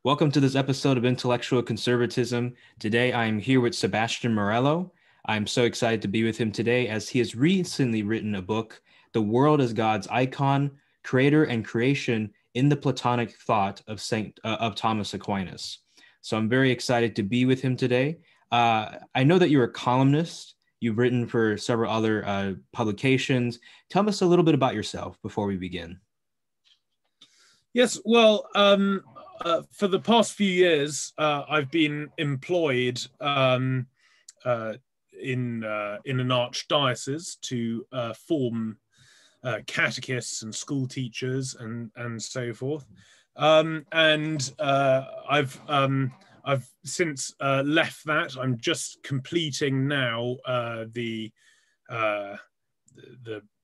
Welcome to this episode of Intellectual Conservatism. Today I am here with Sebastian Morello. I'm so excited to be with him today as he has recently written a book, The World as God's Icon, Creator and Creation in the Platonic Thought of Thomas Aquinas. So I'm very excited to be with him today. I know that you're a columnist. You've written for several other publications. Tell us a little bit about yourself before we begin. Yes, well, for the past few years, I've been employed in an archdiocese to form catechists and school teachers and so forth. I've since left that. I'm just completing now the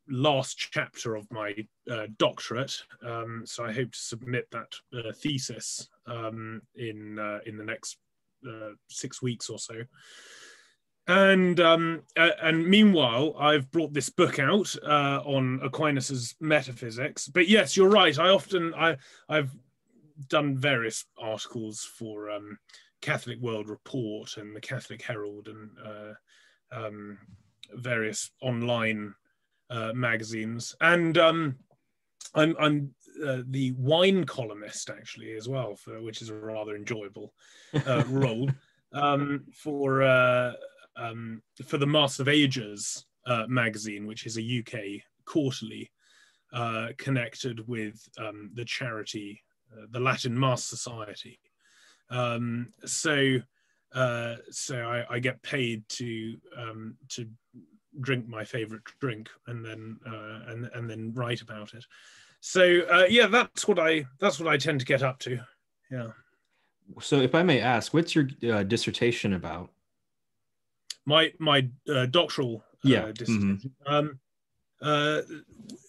last chapter of my doctorate, so I hope to submit that thesis in the next 6 weeks or so. And meanwhile, I've brought this book out on Aquinas's metaphysics. But yes, you're right. I've done various articles for Catholic World Report and the Catholic Herald and various online magazines, and I'm the wine columnist actually as well, which is a rather enjoyable role for the Master of Ages magazine, which is a UK quarterly connected with the charity, the Latin Mass Society. So I get paid to drink my favorite drink and then write about it. So yeah, that's what I tend to get up to. Yeah. So if I may ask, what's your dissertation about? My doctoral dissertation.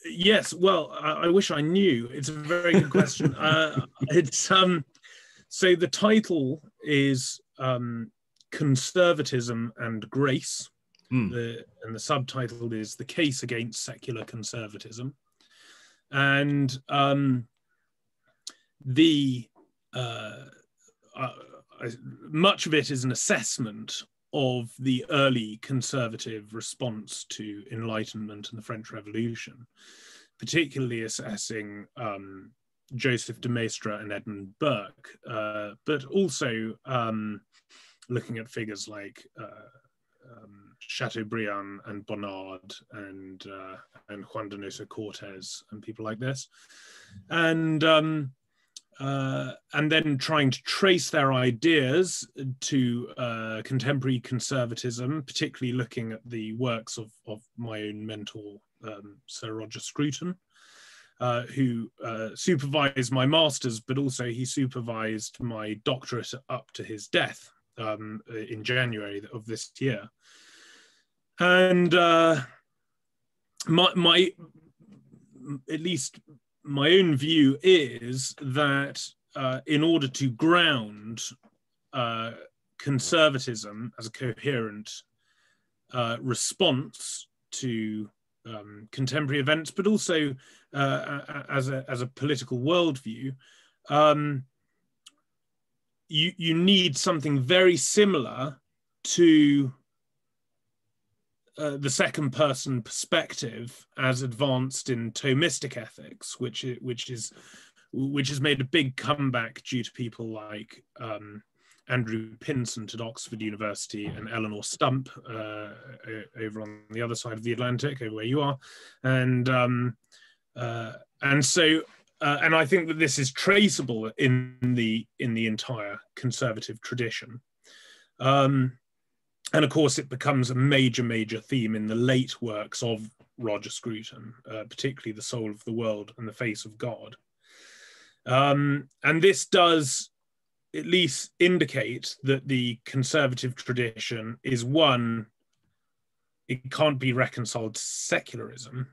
Yes, well, I wish I knew. It's a very good question. So the title is Conservatism and Grace. And the subtitle is The Case Against Secular Conservatism. And much of it is an assessment of the early conservative response to Enlightenment and the French Revolution, particularly assessing Joseph de Maistre and Edmund Burke, but also looking at figures like Chateaubriand and Bonnard and Juan Donoso Cortés and people like this, and then trying to trace their ideas to contemporary conservatism, particularly looking at the works of my own mentor, Sir Roger Scruton, who supervised my master's, but also he supervised my doctorate up to his death in January of this year. And my at least my own view is that in order to ground conservatism as a coherent response to contemporary events, but also as a political worldview, you need something very similar to the second person perspective as advanced in Thomistic ethics, which has made a big comeback due to people like Andrew Pinsent at Oxford University and Eleanor Stump over on the other side of the Atlantic, over where you are, and I think that this is traceable in the entire conservative tradition. And of course, it becomes a major theme in the late works of Roger Scruton, particularly The Soul of the World and The Face of God. And this does at least indicate that the conservative tradition is one, it can't be reconciled to secularism,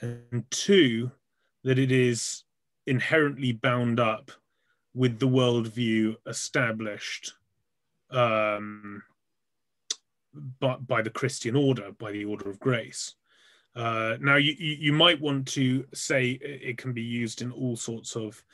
and two, that it is inherently bound up with the worldview established by the Christian order, by the order of grace. Now, you might want to say it can be used in all sorts of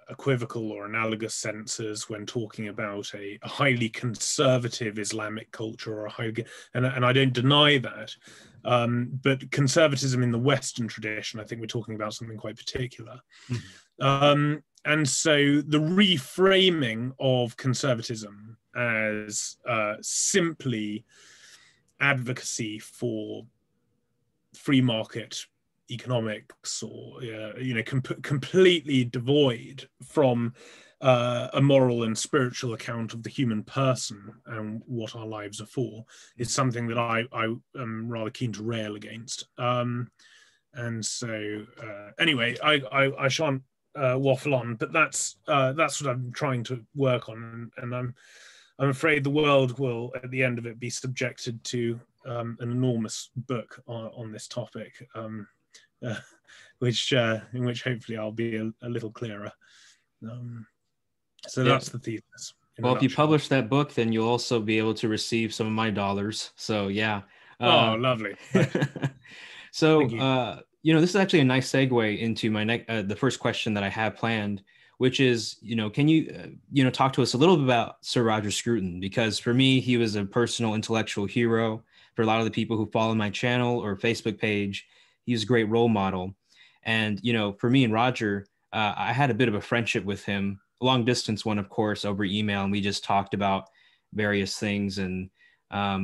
equivocal or analogous senses when talking about a highly conservative Islamic culture, or a highly, and I don't deny that. But conservatism in the Western tradition, I think we're talking about something quite particular. Mm-hmm. And so the reframing of conservatism as simply advocacy for free market economics, or completely devoid from a moral and spiritual account of the human person and what our lives are for, is something that I am rather keen to rail against. And so anyway, I shan't waffle on, but that's what I'm trying to work on, and I'm afraid the world will, at the end of it, be subjected to an enormous book on this topic, in which hopefully I'll be a little clearer. So that's the thesis. Well, if you publish that book, then you'll also be able to receive some of my dollars. So yeah. Oh, lovely. So this is actually a nice segue into my the first question that I have planned, which is, can you, talk to us a little bit about Sir Roger Scruton? Because for me, he was a personal intellectual hero. For a lot of the people who follow my channel or Facebook page, he was a great role model. And, for me and Roger, I had a bit of a friendship with him, a long distance one, of course, over email. And we just talked about various things. And I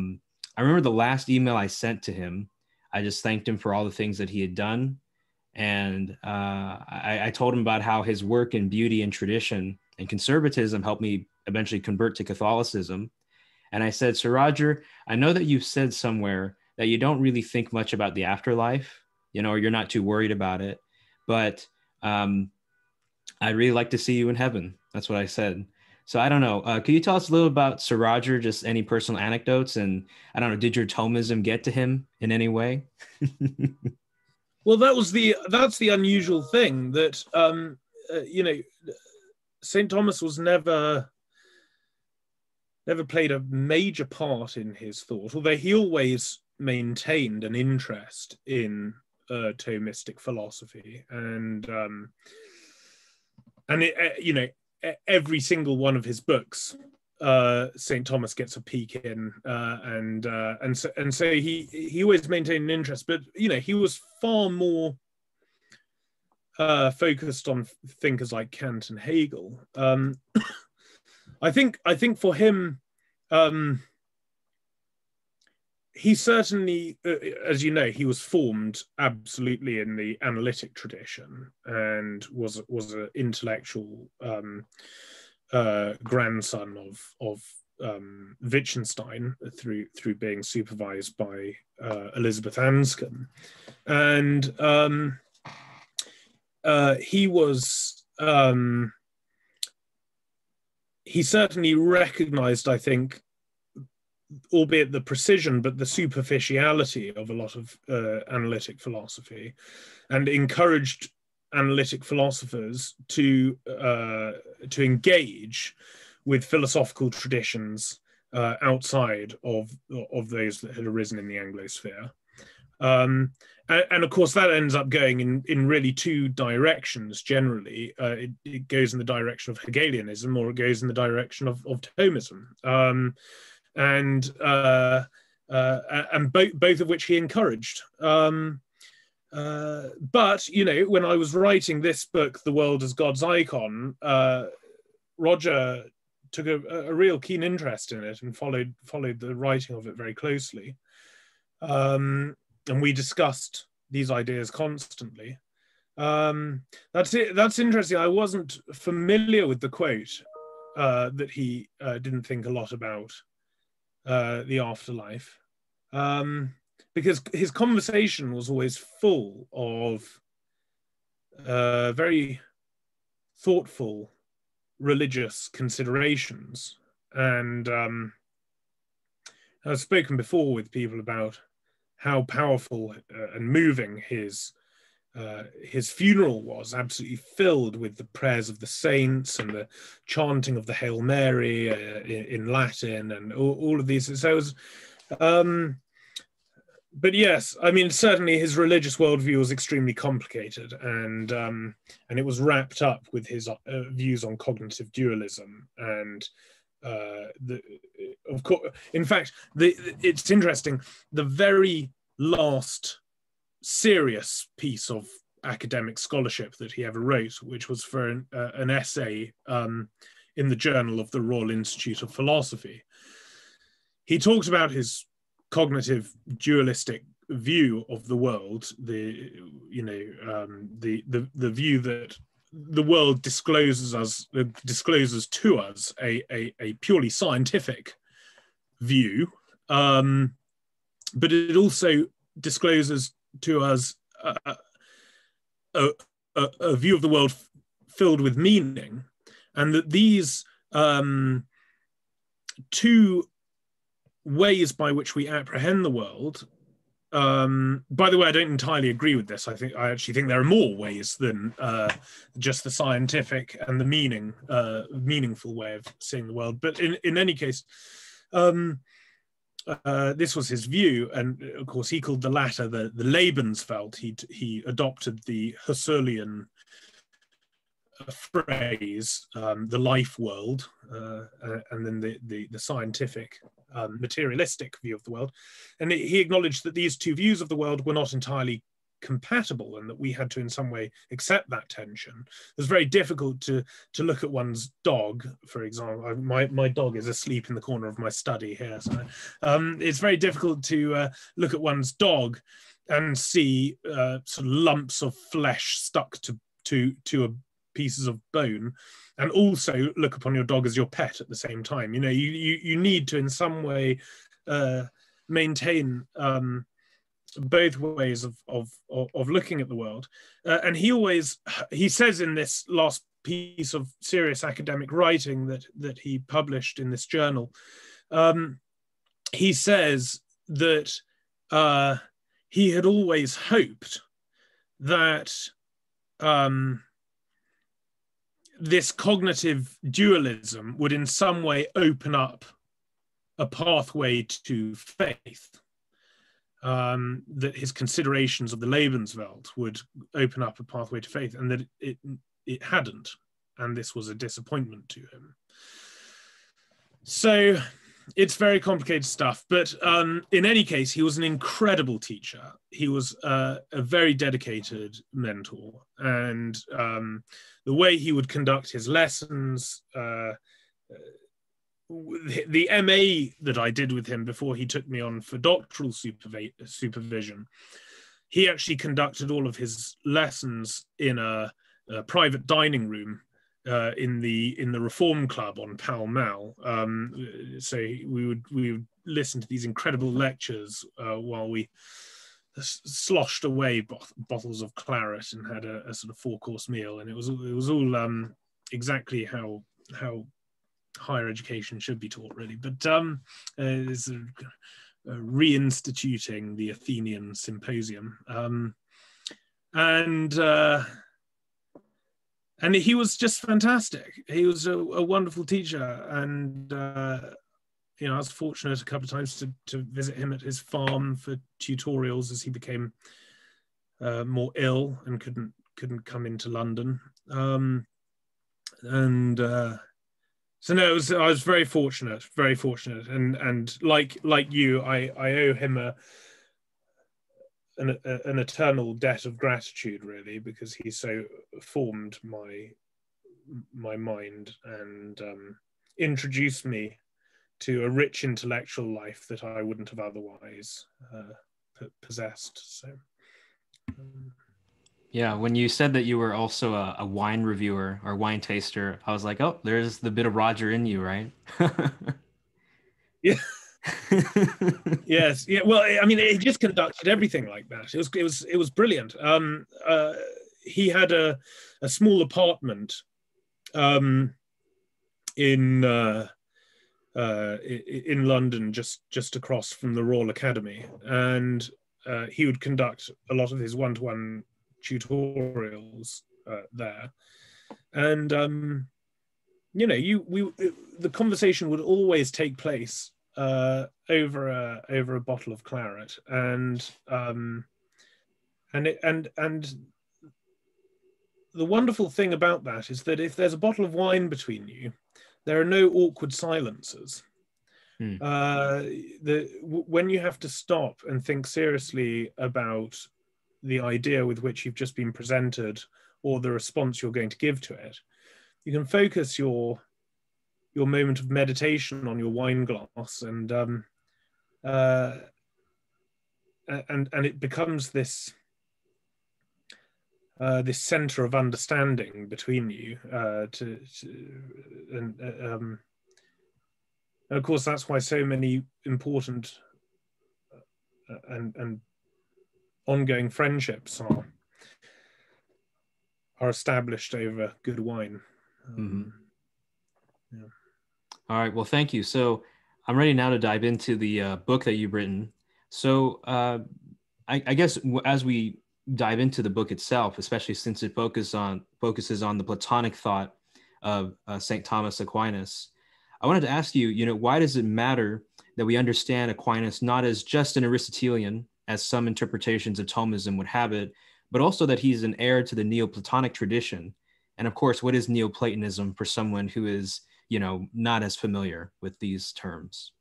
remember the last email I sent to him, I just thanked him for all the things that he had done. And I told him about how his work in beauty and tradition and conservatism helped me eventually convert to Catholicism. And I said, Sir Roger, I know that you've said somewhere that you don't really think much about the afterlife, or you're not too worried about it. But I'd really like to see you in heaven. That's what I said. So I don't know. Could you tell us a little about Sir Roger, just any personal anecdotes? And I don't know, did your Thomism get to him in any way? Well, that's the unusual thing, that St. Thomas was never played a major part in his thought, although he always maintained an interest in Thomistic philosophy, and every single one of his books, St. Thomas gets a peek in, and so he always maintained an interest, but he was far more focused on thinkers like Kant and Hegel. I think for him, he certainly, as you know, he was formed absolutely in the analytic tradition, and was an intellectual grandson of Wittgenstein through being supervised by Elizabeth Anscombe, and he certainly recognized, I think, albeit the precision, but the superficiality of a lot of analytic philosophy, and encouraged analytic philosophers to engage with philosophical traditions outside of those that had arisen in the Anglosphere. And of course, that ends up going in really two directions generally. It goes in the direction of Hegelianism, or it goes in the direction of Thomism. And both of which he encouraged. But when I was writing this book, The World as God's Icon, Roger took a real keen interest in it and followed the writing of it very closely. And we discussed these ideas constantly. That's interesting. I wasn't familiar with the quote that he didn't think a lot about the afterlife, because his conversation was always full of very thoughtful religious considerations. And I've spoken before with people about how powerful and moving his funeral was, absolutely filled with the prayers of the saints and the chanting of the Hail Mary in Latin, and all of these. So it was, But yes, I mean, certainly his religious worldview was extremely complicated, and it was wrapped up with his views on cognitive dualism. And of course, in fact, it's interesting. The very last serious piece of academic scholarship that he ever wrote, which was for an essay in the Journal of the Royal Institute of Philosophy, he talked about his cognitive dualistic view of the world, the view that the world discloses to us a purely scientific view, but it also discloses to us a view of the world filled with meaning, and that these two ways by which we apprehend the world. By the way, I don't entirely agree with this. I actually think there are more ways than just the scientific and the meaningful way of seeing the world. But in any case, this was his view, and of course he called the latter the Lebenswelt. He adopted the Husserlian phrase, the life world, and then the scientific, materialistic view of the world. And he acknowledged that these two views of the world were not entirely compatible, and that we had to in some way accept that tension. It was very difficult to look at one's dog, for example. My dog is asleep in the corner of my study here, so it's very difficult to look at one's dog and see sort of lumps of flesh stuck to a pieces of bone, and also look upon your dog as your pet at the same time. You know, you need to in some way maintain both ways of looking at the world. And he says in this last piece of serious academic writing that he published in this journal, he says that he had always hoped that this cognitive dualism would in some way open up a pathway to faith, that his considerations of the Lebenswelt would open up a pathway to faith, and that it hadn't, and this was a disappointment to him. So it's very complicated stuff, but in any case, he was an incredible teacher. He was a very dedicated mentor, and the way he would conduct his lessons, the MA that I did with him before he took me on for doctoral supervision, he actually conducted all of his lessons in a private dining room in the Reform Club on Pall Mall. So we would listen to these incredible lectures while we sloshed away bottles of claret and had a sort of 4-course meal, and it was all exactly how higher education should be taught, really. But it's reinstituting the Athenian Symposium, and he was just fantastic. He was a wonderful teacher, and I was fortunate a couple of times to visit him at his farm for tutorials as he became more ill and couldn't come into London. So no, I was very fortunate, and like you, I owe him an eternal debt of gratitude, really, because he so formed my mind and introduced me to a rich intellectual life that I wouldn't have otherwise possessed. So, yeah, when you said that you were also a wine reviewer or wine taster, I was like, oh, there's the bit of Roger in you, right? Yeah. Yes. Yeah. Well, I mean, he just conducted everything like that. It was brilliant. He had a small apartment in London, just across from the Royal Academy, and he would conduct a lot of his one-to-one tutorials there, and the conversation would always take place over a bottle of claret, and the wonderful thing about that is that if there's a bottle of wine between you, there are no awkward silences. Hmm. When you have to stop and think seriously about the idea with which you've just been presented or the response you're going to give to it, you can focus your moment of meditation on your wine glass, and it becomes this this center of understanding between you. And of course, that's why so many important and ongoing friendships are established over good wine. Mm-hmm. Yeah. All right. Well, thank you. So I'm ready now to dive into the book that you've written. So I guess as we dive into the book itself, especially since it focuses on the Platonic thought of St. Thomas Aquinas, I wanted to ask you, why does it matter that we understand Aquinas not as just an Aristotelian, as some interpretations of Thomism would have it, but also that he's an heir to the Neoplatonic tradition? And of course, what is Neoplatonism for someone who is not as familiar with these terms?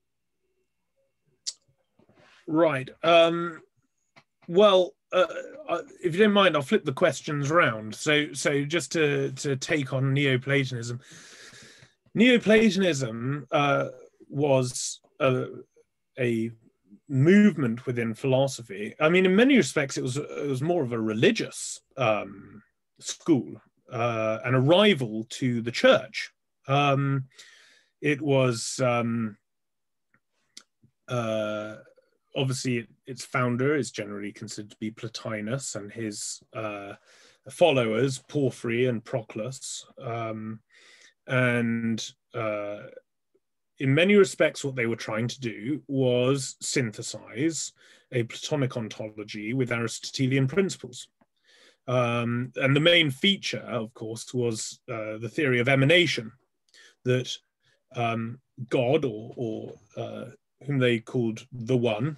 Right. Well, if you don't mind, I'll flip the questions around. So just to take on Neoplatonism. Neoplatonism was a movement within philosophy. I mean, in many respects, it was more of a religious school, and a rival to the church. It was obviously its founder is generally considered to be Plotinus, and his followers Porphyry and Proclus. And in many respects, what they were trying to do was synthesize a Platonic ontology with Aristotelian principles. And the main feature, of course, was the theory of emanation, that God, or whom they called the One,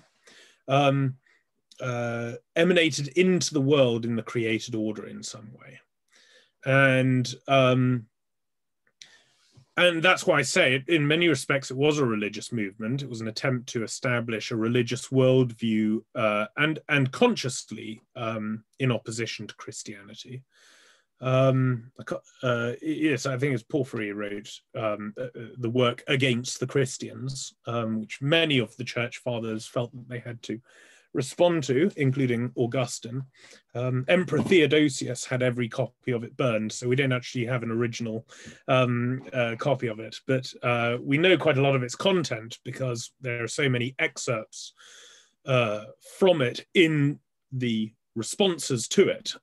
emanated into the world in the created order in some way. And that's why I say, in many respects, it was a religious movement. It was an attempt to establish a religious worldview, and consciously in opposition to Christianity. Yes, I think it's Porphyry who wrote the work Against the Christians, which many of the church fathers felt that they had to respond to, including Augustine. Emperor Theodosius had every copy of it burned, so we don't actually have an original copy of it, but we know quite a lot of its content because there are so many excerpts from it in the responses to it.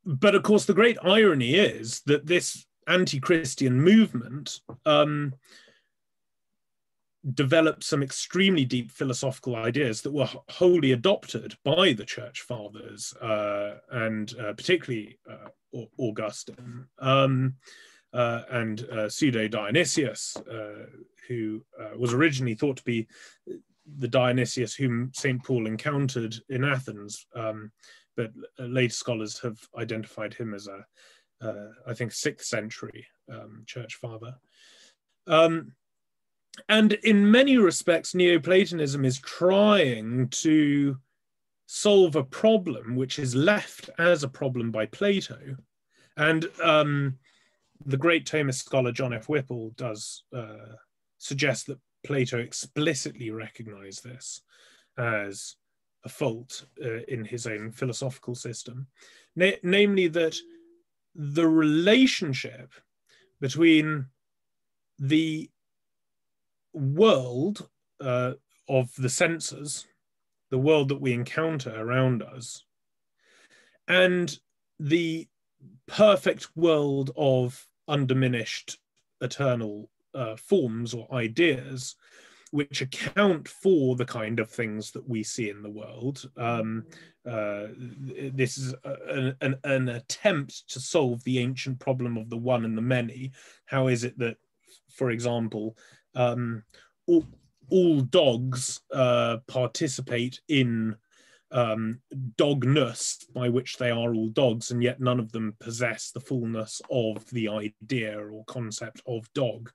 But of course, the great irony is that this anti-Christian movement developed some extremely deep philosophical ideas that were wholly adopted by the church fathers, and particularly Augustine, and Pseudo-Dionysius, who was originally thought to be the Dionysius whom St. Paul encountered in Athens, but later scholars have identified him as I think, 6th century church father. And in many respects, Neoplatonism is trying to solve a problem which is left as a problem by Plato. And the great Thomist scholar John F. Whipple does suggest that Plato explicitly recognized this as a fault in his own philosophical system, namely that the relationship between the world of the senses, the world that we encounter around us, and the perfect world of undiminished eternal forms or ideas which account for the kind of things that we see in the world. This is an attempt to solve the ancient problem of the one and the many. How is it that, for example, all dogs participate in dogness, by which they are all dogs, and yet none of them possess the fullness of the idea or concept of dog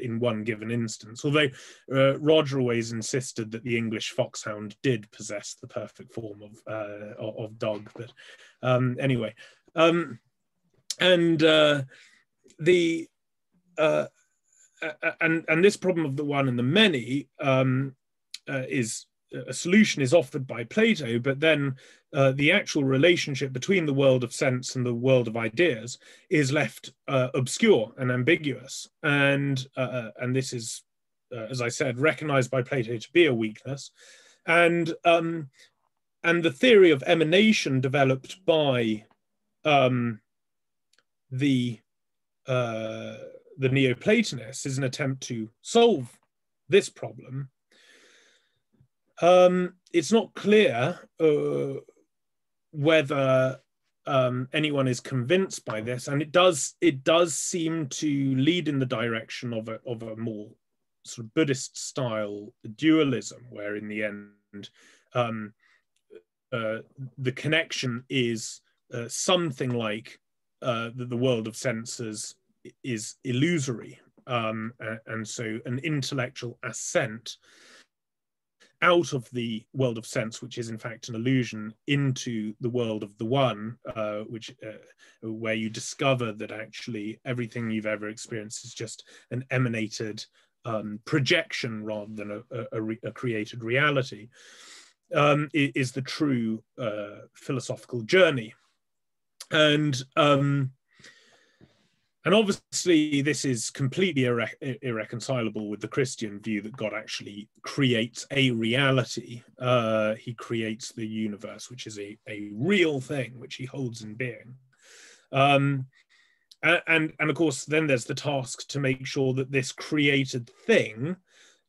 in one given instance. Although Roger always insisted that the English foxhound did possess the perfect form of dog. But anyway, and this problem of the one and the many is a solution is offered by Plato, but then the actual relationship between the world of sense and the world of ideas is left obscure and ambiguous. And this is, as I said, recognized by Plato to be a weakness. And the theory of emanation developed by the Neoplatonists is an attempt to solve this problem. It's not clear whether anyone is convinced by this, and it does seem to lead in the direction of a more sort of Buddhist style dualism, where in the end the connection is something like the world of senses is illusory, and so an intellectual ascent out of the world of sense, which is in fact an illusion, into the world of the one, where you discover that actually everything you've ever experienced is just an emanated projection rather than a created reality, is the true philosophical journey. And obviously, this is completely irreconcilable with the Christian view that God actually creates a reality. He creates the universe, which is a real thing, which he holds in being. And of course, then there's the task to make sure that this created thing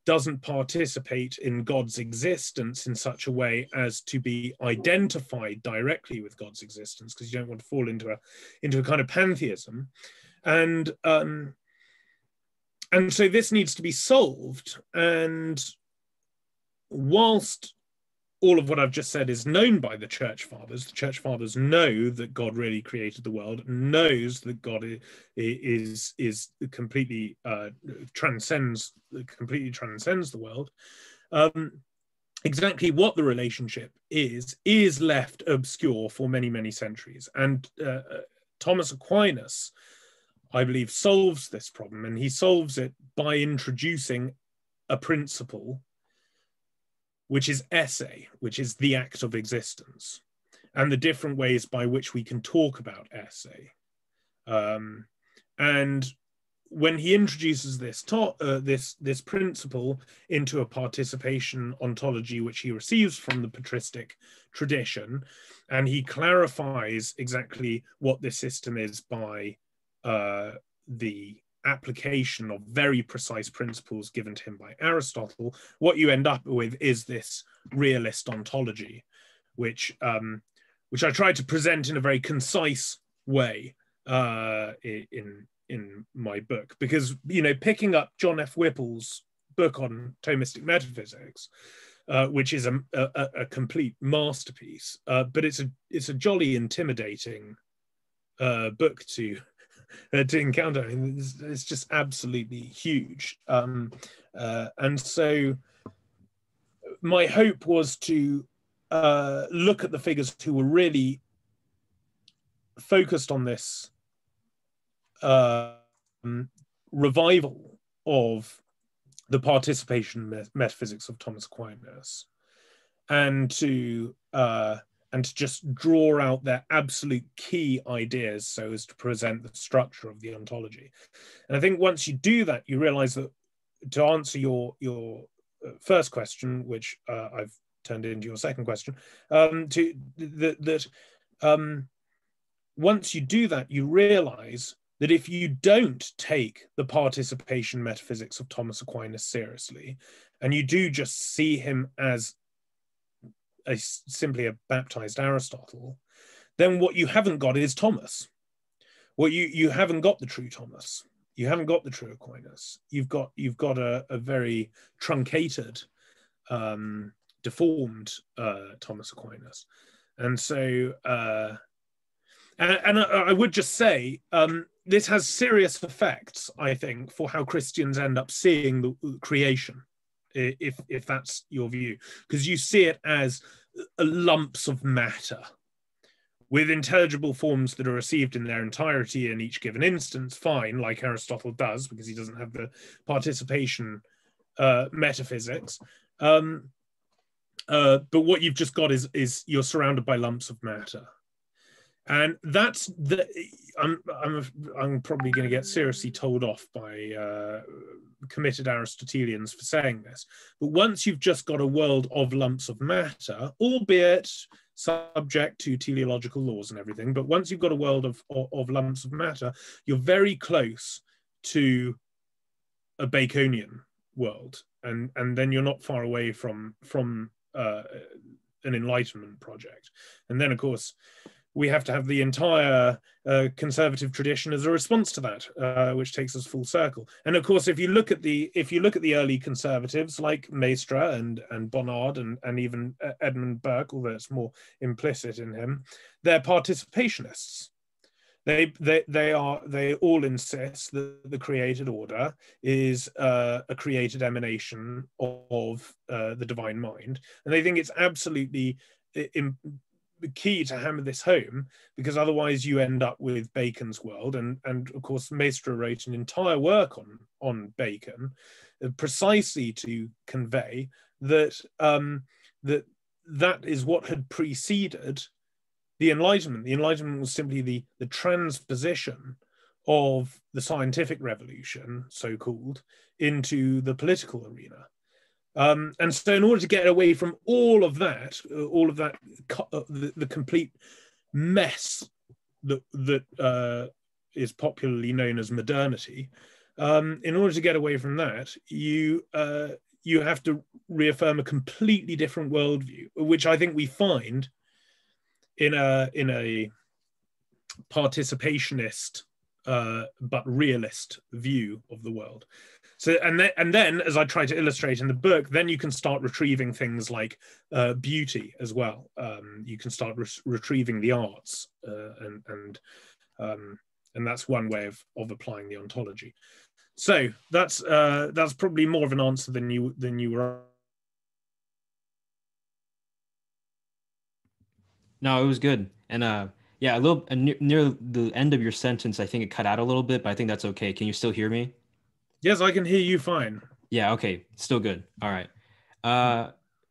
doesn't participate in God's existence in such a way as to be identified directly with God's existence, because you don't want to fall into a kind of pantheism. And so this needs to be solved. And whilst all of what I've just said is known by the Church Fathers know that God really created the world, knows that God is completely transcends the world. Exactly what the relationship is left obscure for many, many centuries. And Thomas Aquinas, I believe, solves this problem, and he solves it by introducing a principle, which is esse, which is the act of existence, and the different ways by which we can talk about esse. And when he introduces this principle into a participation ontology, which he receives from the patristic tradition, and he clarifies exactly what this system is by the application of very precise principles given to him by Aristotle, what you end up with is this realist ontology, which I try to present in a very concise way in my book, because, you know, picking up John F. Whipple's book on Thomistic metaphysics, which is a complete masterpiece, but it's a jolly intimidating book to encounter. I mean, it's just absolutely huge. And so my hope was to look at the figures who were really focused on this revival of the participation metaphysics of Thomas Aquinas, and to just draw out their absolute key ideas so as to present the structure of the ontology. And I think once you do that, you realize that, to answer your first question, which I've turned into your second question, once you do that, you realize that if you don't take the participation metaphysics of Thomas Aquinas seriously, and you do just see him as simply a baptized Aristotle, then what you haven't got is Thomas. What you haven't got the true Thomas. You haven't got the true Aquinas. You've got a very truncated, deformed Thomas Aquinas. And so, and I would just say, this has serious effects, I think, for how Christians end up seeing the creation, if that's your view, because you see it as lumps of matter with intelligible forms that are received in their entirety in each given instance, fine, like Aristotle does, because he doesn't have the participation metaphysics. But what you've just got is you're surrounded by lumps of matter. And that's the, I'm probably going to get seriously told off by committed Aristotelians for saying this. But once you've just got a world of lumps of matter, albeit subject to teleological laws and everything, but once you've got a world of lumps of matter, you're very close to a Baconian world, and then you're not far away from an Enlightenment project. And then, of course, we have to have the entire conservative tradition as a response to that, which takes us full circle. And of course, if you look at the early conservatives like Maistre and Bonnard and even Edmund Burke, although it's more implicit in him, they're participationists. They all insist that the created order is a created emanation of the divine mind, and they think it's absolutely key to hammer this home, because otherwise you end up with Bacon's world, and of course Maistre wrote an entire work on Bacon, precisely to convey that that is what had preceded the Enlightenment. The Enlightenment was simply the transposition of the scientific revolution, so-called, into the political arena. And so in order to get away from all of that, the complete mess that is popularly known as modernity, in order to get away from that, you have to reaffirm a completely different worldview, which I think we find in a participationist but realist view of the world. So, and then, as I try to illustrate in the book, then you can start retrieving things like beauty as well. You can start retrieving the arts, and that's one way of applying the ontology. So that's probably more of an answer than you were. No, it was good. And yeah, a little near the end of your sentence, I think it cut out a little bit, but I think that's okay. Can you still hear me? Yes, I can hear you fine. Yeah, okay. Still good. All right.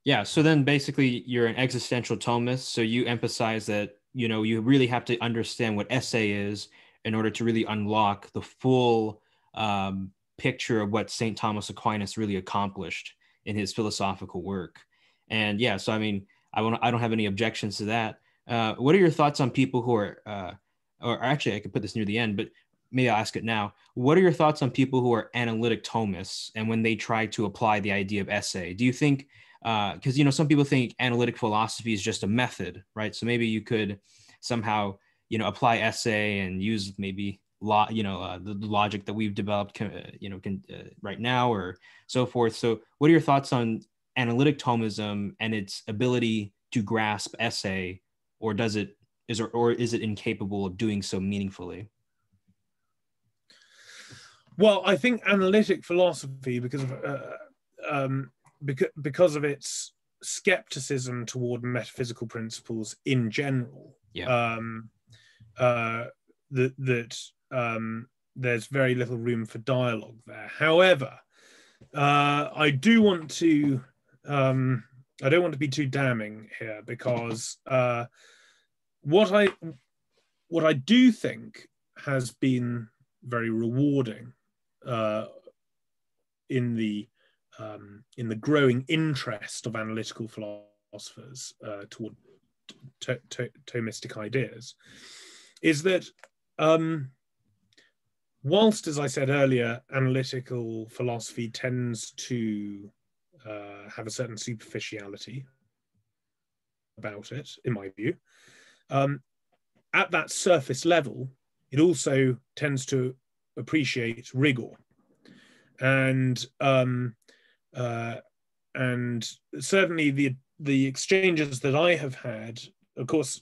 Yeah, so then basically you're an existential Thomist, so you emphasize that, you really have to understand what essay is in order to really unlock the full picture of what St. Thomas Aquinas really accomplished in his philosophical work. And yeah, so I mean, I don't have any objections to that. What are your thoughts on people who are, or actually I could put this near the end, but maybe I'll ask it now. What are your thoughts on people who are analytic Thomists and when they try to apply the idea of essay? Do you think, because, some people think analytic philosophy is just a method, right? So maybe you could somehow, apply essay and use maybe the logic that we've developed, right now or so forth. So what are your thoughts on analytic Thomism and its ability to grasp essay, or is it incapable of doing so meaningfully? Well, I think analytic philosophy, because of its skepticism toward metaphysical principles in general, Yeah. There's very little room for dialogue there. However, I don't want to be too damning here, because what I do think has been very rewarding in the growing interest of analytical philosophers toward Thomistic ideas, is that whilst, as I said earlier, analytical philosophy tends to have a certain superficiality about it, in my view, at that surface level, it also tends to appreciate rigor. And certainly the exchanges that I have had, of course,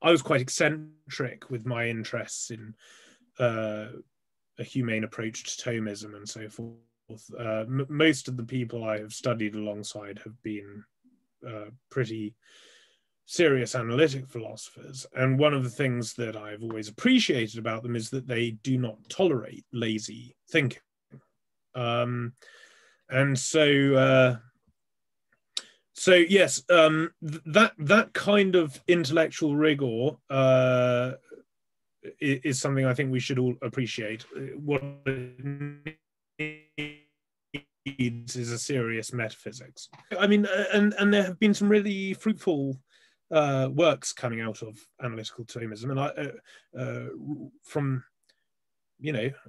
I was quite eccentric with my interests in a humane approach to Thomism and so forth. Most of the people I have studied alongside have been pretty serious analytic philosophers. And one of the things that I've always appreciated about them is that they do not tolerate lazy thinking. And so yes, that kind of intellectual rigor is something I think we should all appreciate. What it needs is a serious metaphysics. I mean, and there have been some really fruitful works coming out of analytical Thomism, and I from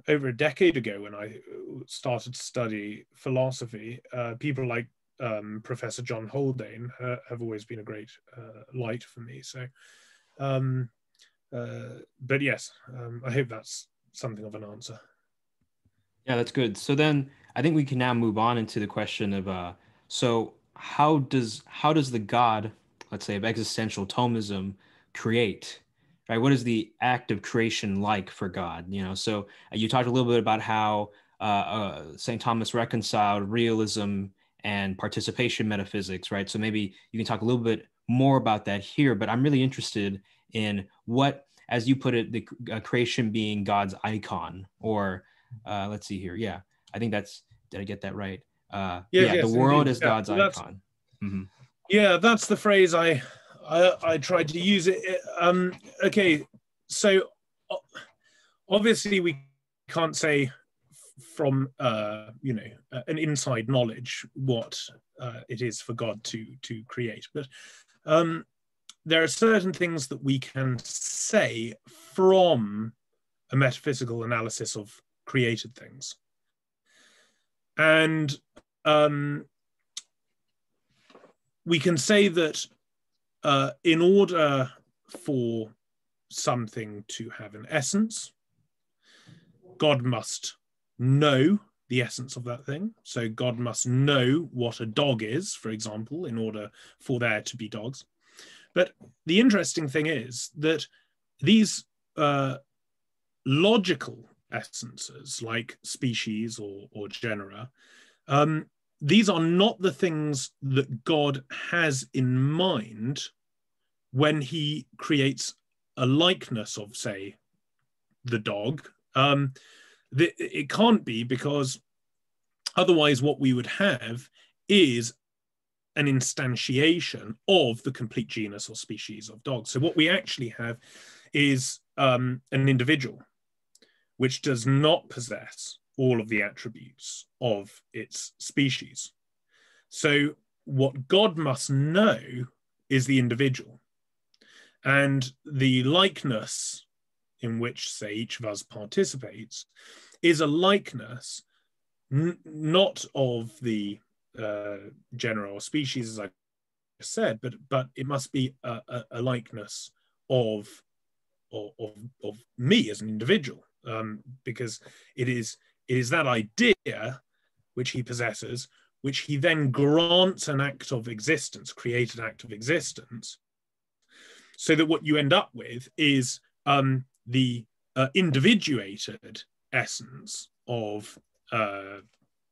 over a decade ago when I started to study philosophy, people like Professor John Haldane have always been a great light for me. So, but yes, I hope that's something of an answer. Yeah, that's good. So then I think we can now move on into the question of so how does the God, let's say, of existential Thomism create? Right? What is the act of creation like for God? So you talked a little bit about how St. Thomas reconciled realism and participation metaphysics, right? So maybe you can talk a little bit more about that here, but I'm really interested in what, as you put it, the creation being God's icon, or let's see here. Yeah, I think did I get that right? Yes, The yes, world indeed. is God's icon. Mm-hmm. Yeah, that's the phrase I tried to use it. Okay, so obviously we can't say from an inside knowledge what it is for God to create, but there are certain things that we can say from a metaphysical analysis of created things, and we can say that in order for something to have an essence, God must know the essence of that thing. So God must know what a dog is, for example, in order for there to be dogs. But the interesting thing is that these logical essences, like species or genera, these are not the things that God has in mind when he creates a likeness of, say, the dog. It can't be, because otherwise what we would have is an instantiation of the complete genus or species of dogs. So what we actually have is an individual which does not possess all of the attributes of its species. So what God must know is the individual. And the likeness in which, say, each of us participates is a likeness not of the genera or species, as I said, but it must be a likeness of me as an individual, because it is that idea which he possesses, which he then grants an act of existence, created act of existence, so that what you end up with is the individuated essence of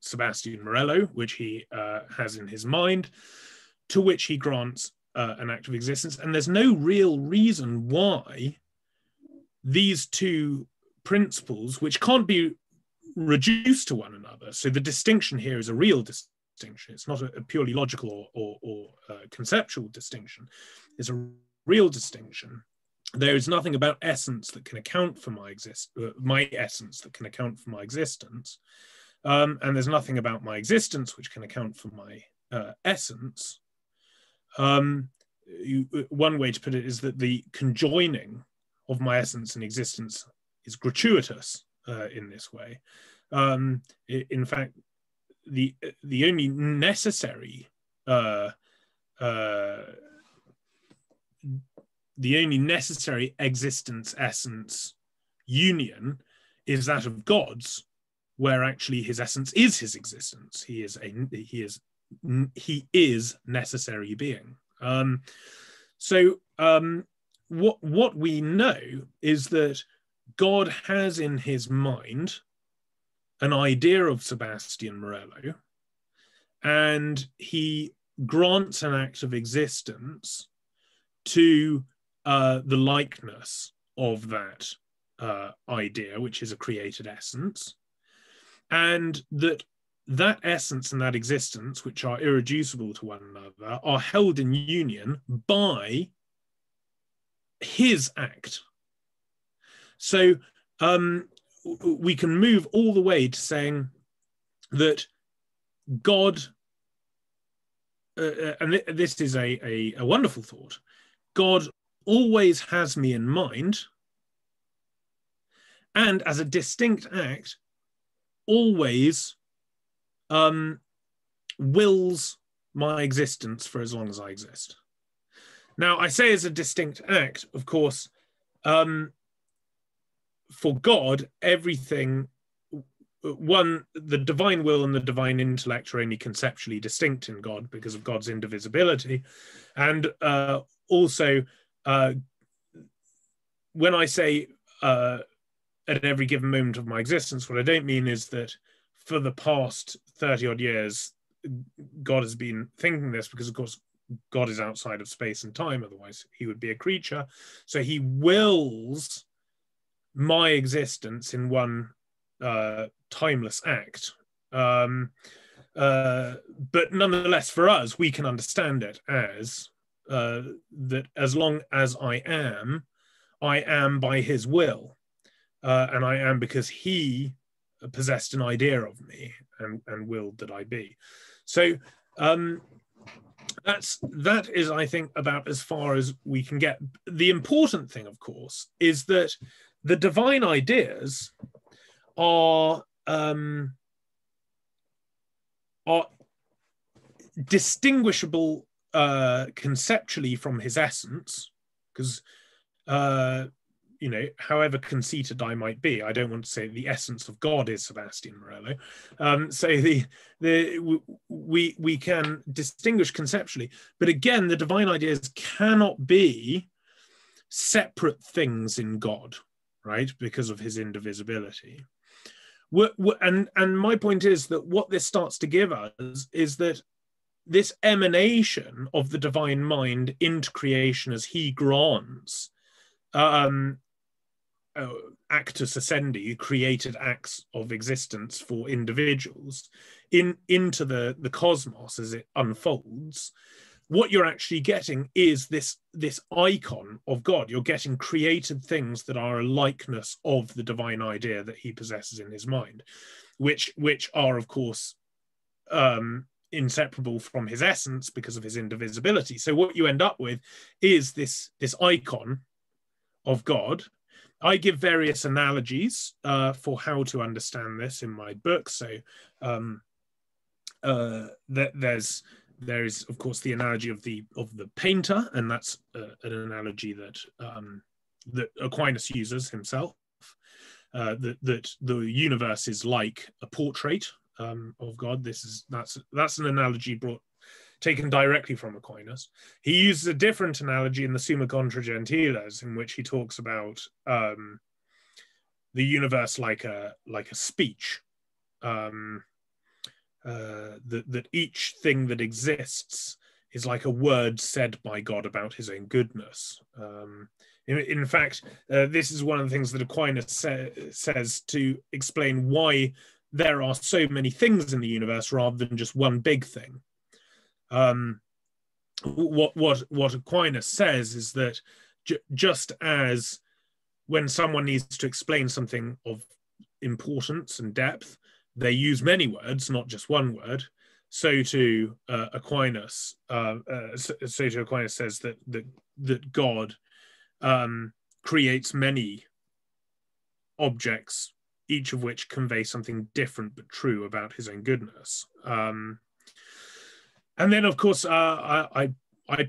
Sebastian Morello, which he has in his mind, to which he grants an act of existence. And there's no real reason why these two principles, which can't be reduced to one another, so the distinction here is a real distinction. It's not a purely logical or conceptual distinction. It's a real distinction. There is nothing about essence that can account for my essence that can account for my existence. And there's nothing about my existence which can account for my essence. One way to put it is that the conjoining of my essence and existence is gratuitous. in this way. In fact, the only necessary existence essence union is that of God's, where actually his essence is his existence. He is necessary being. What we know is that God has in his mind an idea of Sebastian Morello, and he grants an act of existence to the likeness of that idea, which is a created essence, and that essence and that existence, which are irreducible to one another, are held in union by his act. So we can move all the way to saying that God, and this is a wonderful thought, God always has me in mind, and as a distinct act, always wills my existence for as long as I exist. Now, I say as a distinct act, of course, for God, everything, the divine will and the divine intellect are only conceptually distinct in God because of God's indivisibility. And also, when I say at every given moment of my existence, what I don't mean is that for the past 30 odd years, God has been thinking this, because of course God is outside of space and time, otherwise he would be a creature. So he wills my existence in one timeless act. But nonetheless, for us, we can understand it as that as long as I am by his will. And I am because he possessed an idea of me and willed that I be. So that is, I think, about as far as we can get. The important thing, of course, is that the divine ideas are distinguishable conceptually from his essence, because however conceited I might be, I don't want to say the essence of God is Sebastian Morello. So we can distinguish conceptually, but again, the divine ideas cannot be separate things in God, right? Because of his indivisibility. And my point is that what this starts to give us is that this emanation of the divine mind into creation as he grants actus ascendi, created acts of existence for individuals into the cosmos as it unfolds. What you're actually getting is this icon of God. You're getting created things that are a likeness of the divine idea that he possesses in his mind, which are, of course, inseparable from his essence because of his indivisibility. So what you end up with is this icon of God. I give various analogies for how to understand this in my book. So there is, of course, the analogy of the painter, and that's an analogy that that Aquinas uses himself. That the universe is like a portrait of God. That's an analogy taken directly from Aquinas. He uses a different analogy in the Summa contra Gentiles, in which he talks about the universe like a speech. That each thing that exists is like a word said by God about his own goodness. In fact, this is one of the things that Aquinas says to explain why there are so many things in the universe rather than just one big thing. What Aquinas says is that just as when someone needs to explain something of importance and depth, they use many words, not just one word. So to Aquinas, says that God creates many objects each of which convey something different but true about his own goodness. And then, of course, I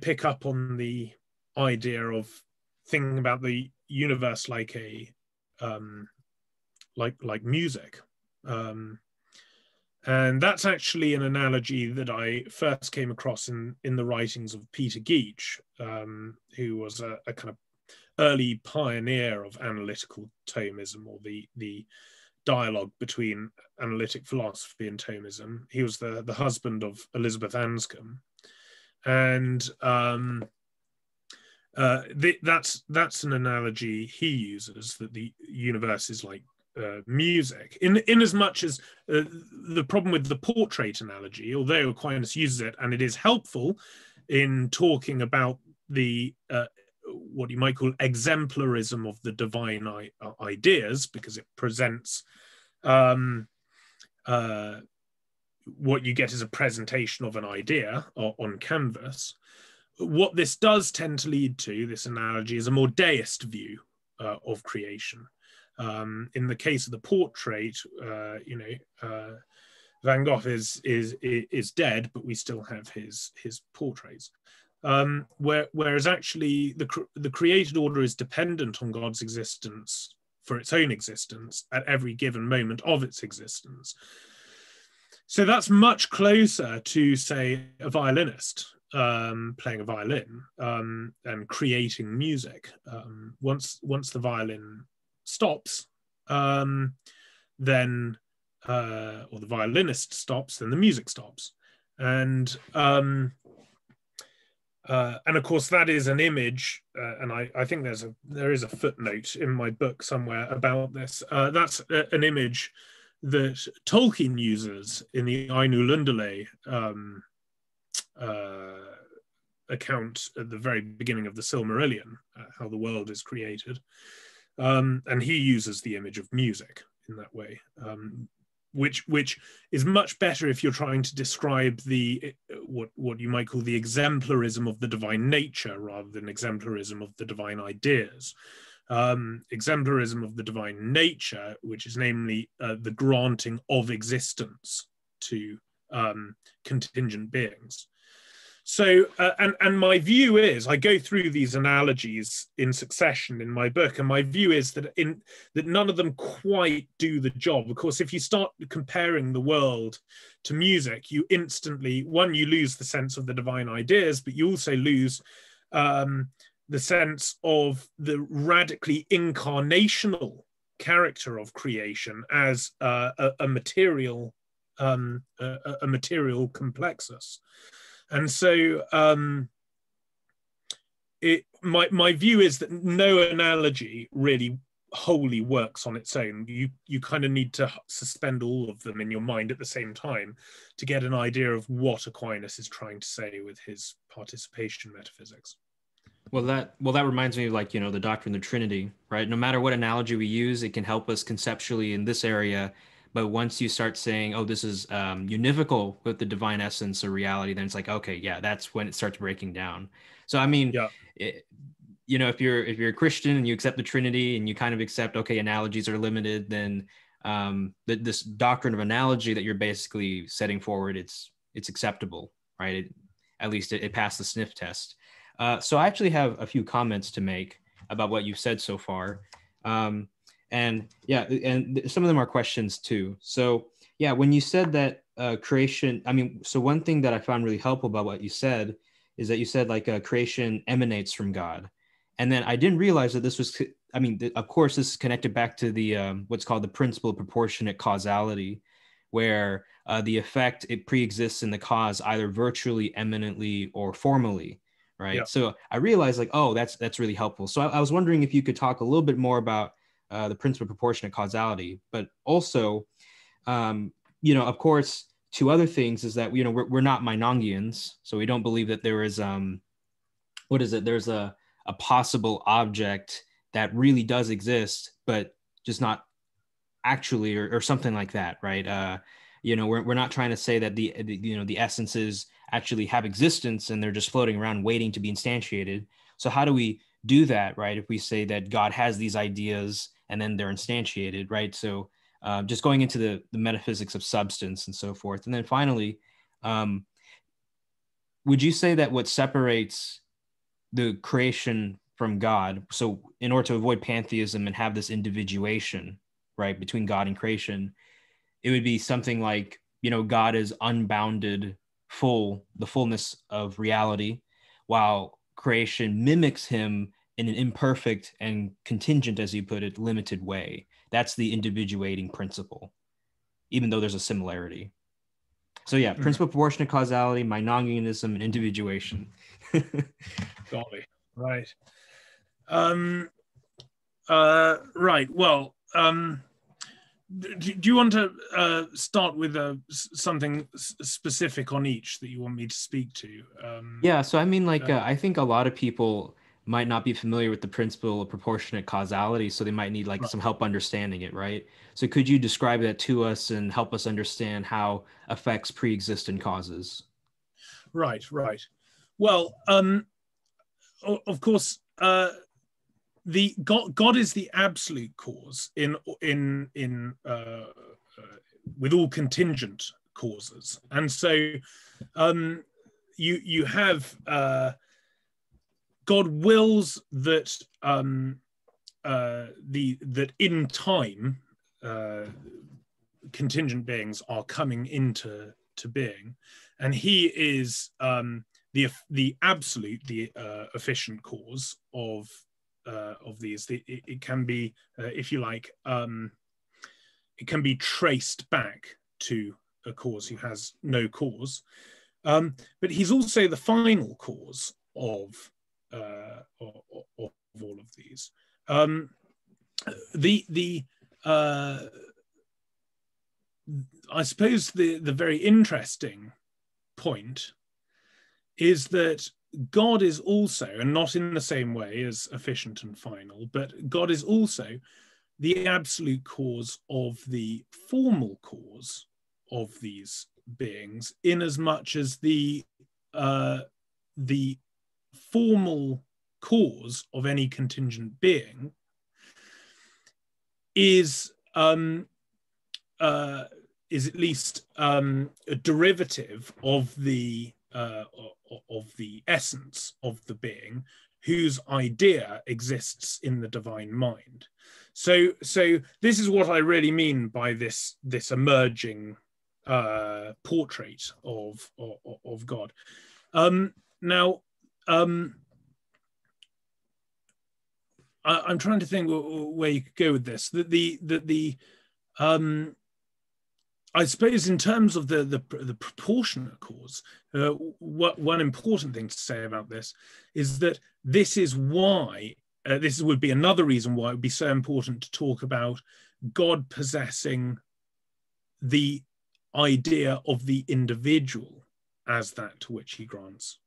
pick up on the idea of thinking about the universe like a like music, and that's actually an analogy that I first came across in the writings of Peter Geach, who was a kind of early pioneer of analytical Thomism, or the dialogue between analytic philosophy and Thomism. He was the husband of Elizabeth Anscombe, and that's an analogy he uses, that the universe is like music, in as much as the problem with the portrait analogy, although Aquinas uses it and it is helpful in talking about the what you might call exemplarism of the divine ideas, because it presents what you get is a presentation of an idea on canvas. What this does tend to lead to, this analogy, is a more deist view of creation. In the case of the portrait, Van Gogh is dead, but we still have his portraits. Whereas actually the created order is dependent on God's existence for its own existence at every given moment of its existence. So that's much closer to, say, a violinist playing a violin and creating music. Once the violin stops, then or the violinist stops, then the music stops, and of course that is an image, and I think there is a footnote in my book somewhere about this. That's an image that Tolkien uses in the Ainu Lundale account at the very beginning of the Silmarillion, how the world is created. And he uses the image of music in that way, which is much better if you're trying to describe the what you might call the exemplarism of the divine nature rather than exemplarism of the divine ideas. Exemplarism of the divine nature, which is namely the granting of existence to contingent beings. So, and my view is, I go through these analogies in succession in my book, and my view is that none of them quite do the job. Of course, if you start comparing the world to music, you instantly, one, you lose the sense of the divine ideas, but you also lose the sense of the radically incarnational character of creation as a material complexus. And so my view is that no analogy really wholly works on its own. You kind of need to suspend all of them in your mind at the same time to get an idea of what Aquinas is trying to say with his participation metaphysics. Well, that reminds me of, like, the doctrine of the Trinity, right? No matter what analogy we use, it can help us conceptually in this area. But once you start saying, oh, this is univocal with the divine essence or reality, then it's like, okay, yeah, that's when it starts breaking down. So, I mean, yeah. If you're a Christian and you accept the Trinity and you kind of accept, okay, analogies are limited, then this doctrine of analogy that you're basically setting forward, it's acceptable, right? At least it passed the sniff test. So I actually have a few comments to make about what you've said so far. And yeah, and some of them are questions too. So yeah, when you said that creation, I mean, so one thing that I found really helpful about what you said is that you said like creation emanates from God. And then I didn't realize that this was, I mean, of course, this is connected back to the what's called the principle of proportionate causality, where the effect, it pre-exists in the cause either virtually, eminently, or formally, right? Yeah. So I realized like, oh, that's really helpful. So I was wondering if you could talk a little bit more about the principle of proportionate causality, but also, of course, two other things is that, we're not Meinongians, so we don't believe that there is, there's a possible object that really does exist, but just not actually, or something like that, right? We're not trying to say that the essences actually have existence and they're just floating around waiting to be instantiated. So how do we do that, right? If we say that God has these ideas and then they're instantiated, right? So just going into the metaphysics of substance and so forth. And then finally, would you say that what separates the creation from God, so in order to avoid pantheism and have this individuation, right, between God and creation, it would be something like, God is unbounded, the fullness of reality, while creation mimics him in an imperfect and contingent, as you put it, limited way. That's the individuating principle, even though there's a similarity. So yeah, principle of proportionate causality, mononganism, and individuation. Golly, right. Right. Well, do you want to start with something specific on each that you want me to speak to? Yeah, so I mean, like, I think a lot of people might not be familiar with the principle of proportionate causality, so they might need like Right. some help understanding it, right? So could you describe that to us and help us understand how effects pre-exist in causes? Right. Well, of course, the God is the absolute cause in with all contingent causes, and so you have God wills that that in time contingent beings are coming into being, and He is the absolute, the efficient cause of these. It can be, if you like, it can be traced back to a cause who has no cause, but He's also the final cause of all of these. I suppose the very interesting point is that God is also, and not in the same way as efficient and final, but God is also the absolute cause of the formal cause of these beings, in as much as the formal cause of any contingent being is at least a derivative of the essence of the being, whose idea exists in the divine mind. So this is what I really mean by this emerging portrait of God. Now, I'm trying to think where you could go with this. I suppose in terms of the proportionate cause, one important thing to say about this is that this is why, this would be another reason why it would be so important to talk about God possessing the idea of the individual as that to which He grants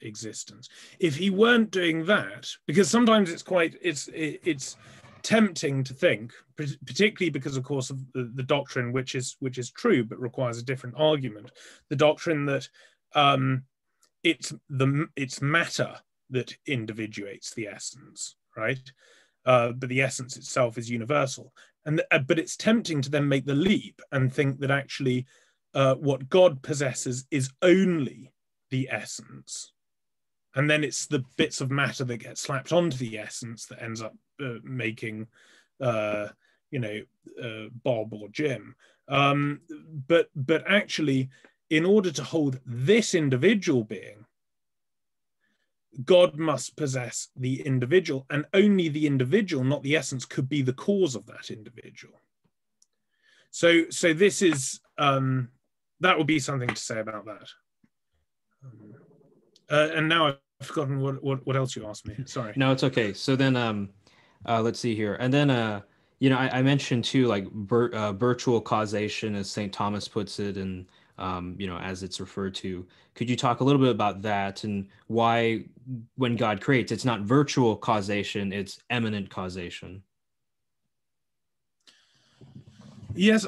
existence. If He weren't doing that, because sometimes it's tempting to think, particularly because, of course, of the doctrine which is true but requires a different argument, the doctrine that it's matter that individuates the essence, right? But the essence itself is universal, but it's tempting to then make the leap and think that actually what God possesses is only the essence, and then it's the bits of matter that get slapped onto the essence that ends up making Bob or Jim. But actually, in order to hold this individual being, God must possess the individual, and only the individual, not the essence, could be the cause of that individual. So this is that would be something to say about that. And now I've forgotten what else you asked me. Sorry. No, it's okay. So then, let's see here, and then I mentioned too, like virtual causation, as St. Thomas puts it, and as it's referred to. Could you talk a little bit about that and why, when God creates, it's not virtual causation, it's immanent causation? Yes.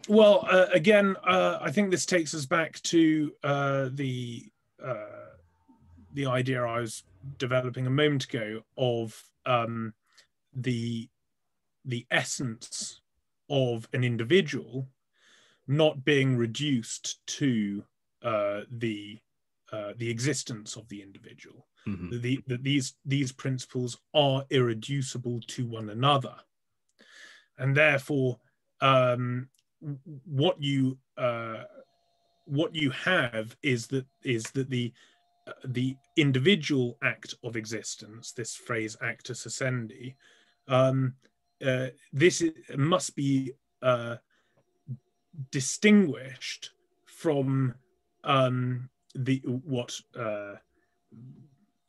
Well, again, I think this takes us back to the idea I was developing a moment ago of the essence of an individual not being reduced to the existence of the individual. Mm-hmm. That these principles are irreducible to one another, and therefore what you have is that the individual act of existence, this phrase actus essendi, must be distinguished from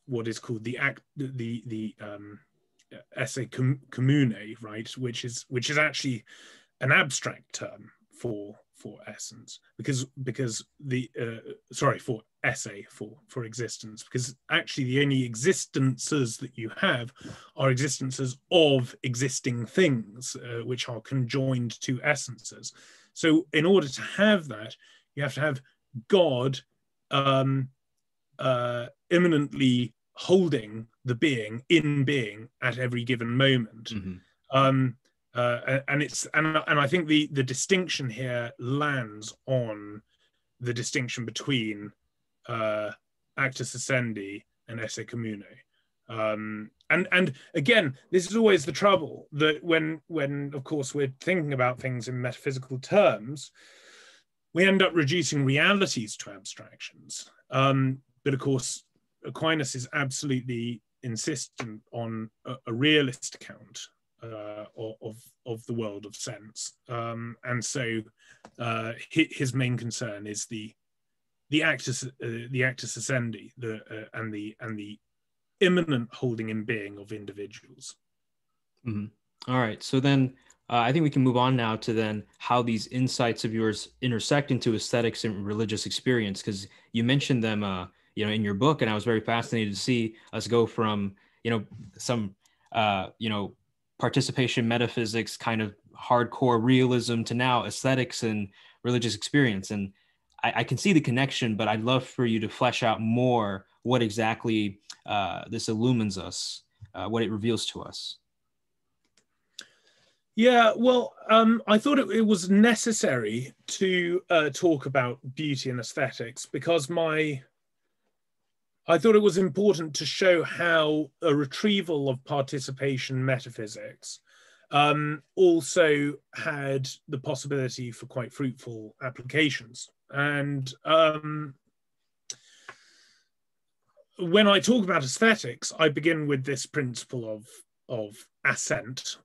what is called the esse commune, right, which is actually an abstract term for essence, because the for esse, for existence, because actually the only existences that you have are existences of existing things, which are conjoined to essences. So in order to have that, you have to have God immanently holding the being in being at every given moment. Mm-hmm. And I think the distinction here lands on the distinction between actus essendi and esse commune. And again, this is always the trouble, that when of course we're thinking about things in metaphysical terms, we end up reducing realities to abstractions. But of course, Aquinas is absolutely insistent on a realist account of the world of sense, and so his main concern is the actus essendi, and the immanent holding in being of individuals. Mm-hmm. All right, so then I think we can move on now to then how these insights of yours intersect into aesthetics and religious experience, because you mentioned them in your book, and I was very fascinated to see us go from some participation metaphysics, kind of hardcore realism, to now aesthetics and religious experience. And I can see the connection, but I'd love for you to flesh out more what exactly this illumines us, what it reveals to us. Yeah, well, I thought it was necessary to talk about beauty and aesthetics, because I thought it was important to show how a retrieval of participation metaphysics also had the possibility for quite fruitful applications. And when I talk about aesthetics, I begin with this principle of Ascent,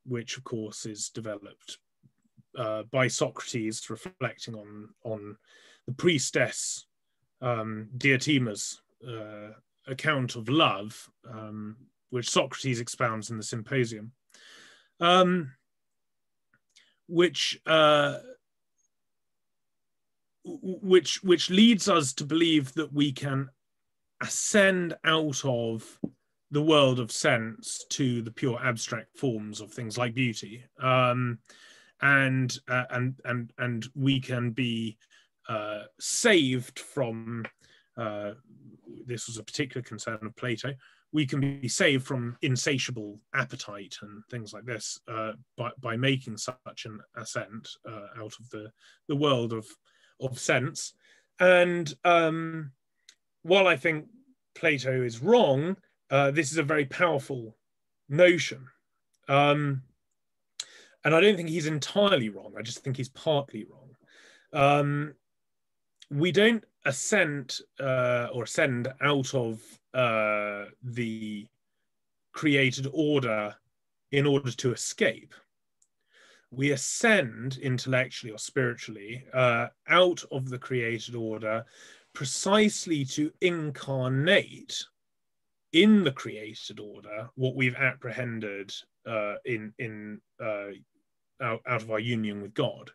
which of course is developed by Socrates, reflecting on the priestess Diotima's account of love, which Socrates expounds in the Symposium, which leads us to believe that we can ascend out of the world of sense to the pure abstract forms of things like beauty, and we can be saved from, this was a particular concern of Plato, we can be saved from insatiable appetite and things like this by making such an ascent out of the world of sense. And while I think Plato is wrong, this is a very powerful notion. And I don't think he's entirely wrong. I just think he's partly wrong. We don't ascend or ascend out of the created order in order to escape. We ascend intellectually or spiritually out of the created order precisely to incarnate in the created order what we've apprehended out of our union with God.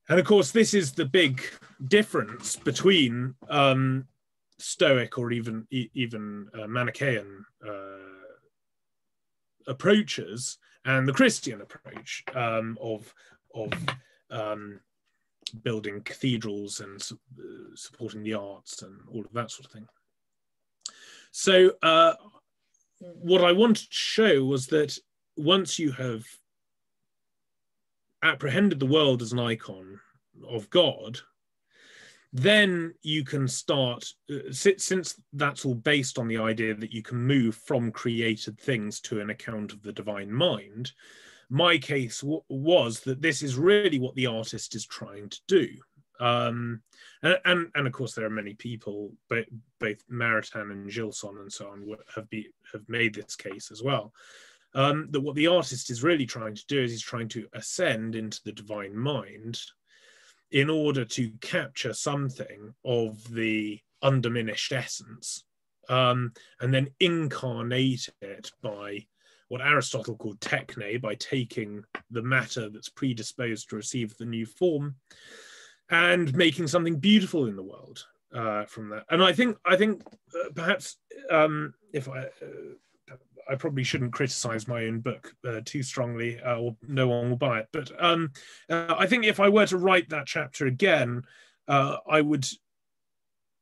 And of course, this is the big difference between Stoic or even Manichaean approaches and the Christian approach of building cathedrals and supporting the arts and all of that sort of thing. So what I wanted to show was that once you have apprehended the world as an icon of God, then you can start, since that's all based on the idea that you can move from created things to an account of the divine mind, my case was that this is really what the artist is trying to do. And of course, there are many people, both Maritain and Gilson and so on, have made this case as well. That what the artist is really trying to do is he's trying to ascend into the divine mind in order to capture something of the undiminished essence, and then incarnate it by what Aristotle called techne, by taking the matter that's predisposed to receive the new form and making something beautiful in the world from that. And I think perhaps if I probably shouldn't criticize my own book too strongly, or no one will buy it. But I think if I were to write that chapter again, I would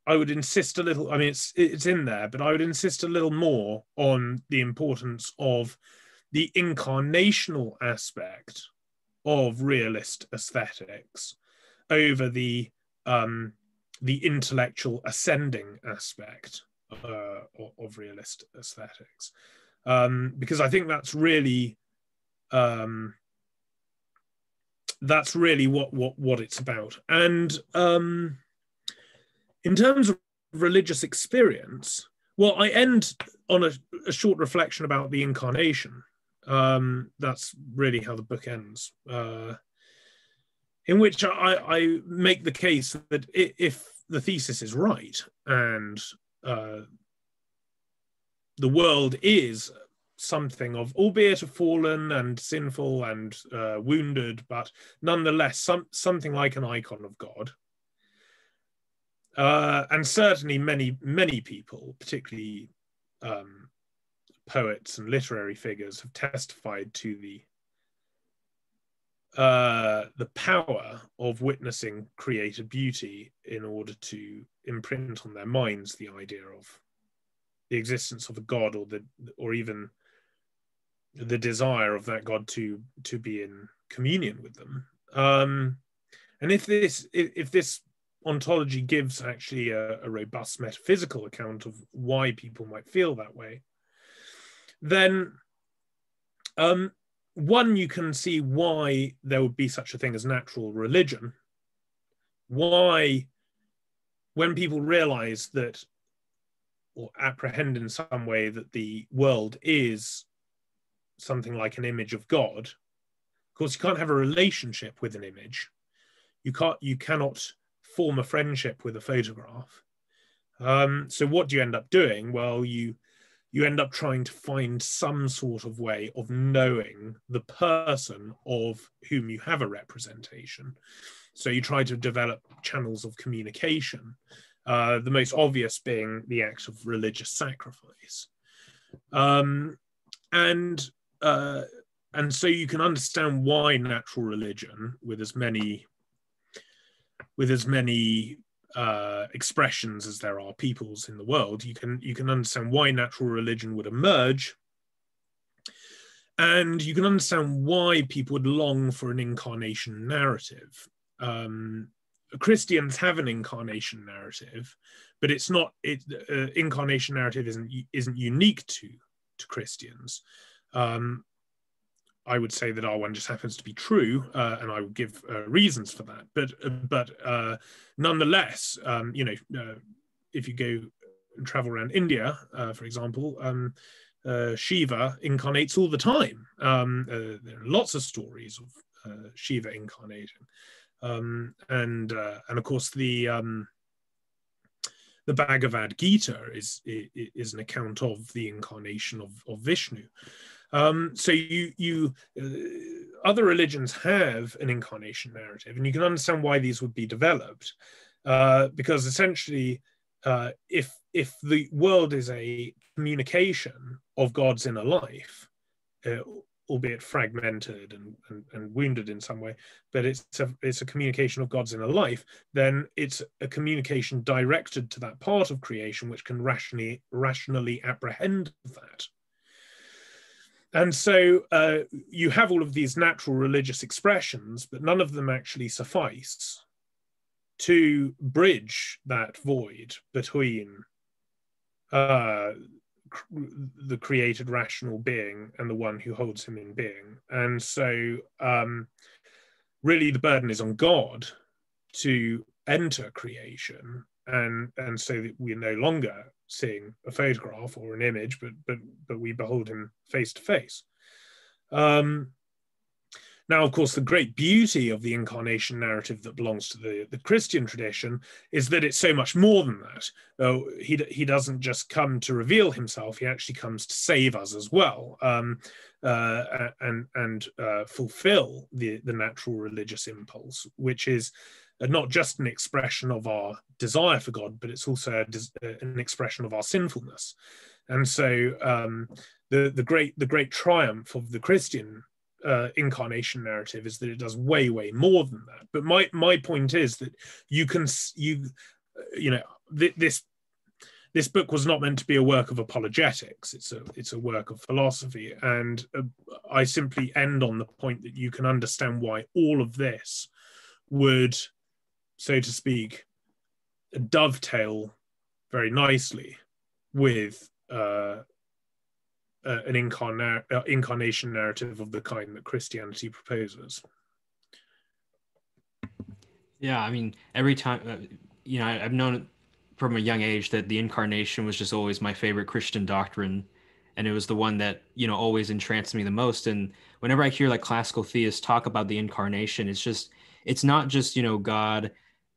insist a little. I mean, it's in there, but I would insist a little more on the importance of the incarnational aspect of realist aesthetics over the intellectual ascending aspect of realist aesthetics. Because I think that's really what it's about. And in terms of religious experience, well, I end on a short reflection about the Incarnation. That's really how the book ends, in which I make the case that if the thesis is right and the world is something of, albeit a fallen and sinful and wounded, but nonetheless something like an icon of God. And certainly many people, particularly poets and literary figures, have testified to the power of witnessing created beauty in order to imprint on their minds the idea of the existence of a God, or even the desire of that God to be in communion with them. And if this ontology gives actually a robust metaphysical account of why people might feel that way, then one, you can see why there would be such a thing as natural religion. Why, when people realize that, or apprehend in some way, that the world is something like an image of God. Of course, you can't have a relationship with an image. You cannot form a friendship with a photograph. So what do you end up doing? Well, you end up trying to find some sort of way of knowing the person of whom you have a representation. So you try to develop channels of communication, the most obvious being the act of religious sacrifice. And so you can understand why natural religion, with as many expressions as there are peoples in the world, you can understand why natural religion would emerge, and you can understand why people would long for an incarnation narrative. Christians have an incarnation narrative, but it's not. Incarnation narrative isn't unique to Christians. I would say that our one just happens to be true, and I will give reasons for that. But nonetheless, if you go and travel around India, for example, Shiva incarnates all the time. There are lots of stories of Shiva incarnating, and of course the Bhagavad Gita is an account of the incarnation of Vishnu. So other religions have an incarnation narrative, and you can understand why these would be developed, because essentially, if the world is a communication of God's inner life, albeit fragmented and wounded in some way, but it's a communication of God's inner life, then it's a communication directed to that part of creation which can rationally apprehend that. And so you have all of these natural religious expressions, but none of them actually suffice to bridge that void between the created rational being and the one who holds him in being. And so really the burden is on God to enter creation, and so that we're no longer seeing a photograph or an image, but we behold him face to face. Now, of course, the great beauty of the incarnation narrative that belongs to the Christian tradition is that it's so much more than that. He doesn't just come to reveal himself, he actually comes to save us as well, and fulfill the natural religious impulse, which is not just an expression of our desire for God, but it's also an expression of our sinfulness. And so the great triumph of the Christian incarnation narrative is that it does way more than that. But my point is that this book was not meant to be a work of apologetics. It's a work of philosophy, and I simply end on the point that you can understand why all of this would, so to speak, dovetail very nicely with an incarnation narrative of the kind that Christianity proposes. Yeah, I mean, every time, I've known from a young age that the incarnation was just always my favorite Christian doctrine, and it was the one that, always entranced me the most. And whenever I hear like classical theists talk about the incarnation, it's not just, God,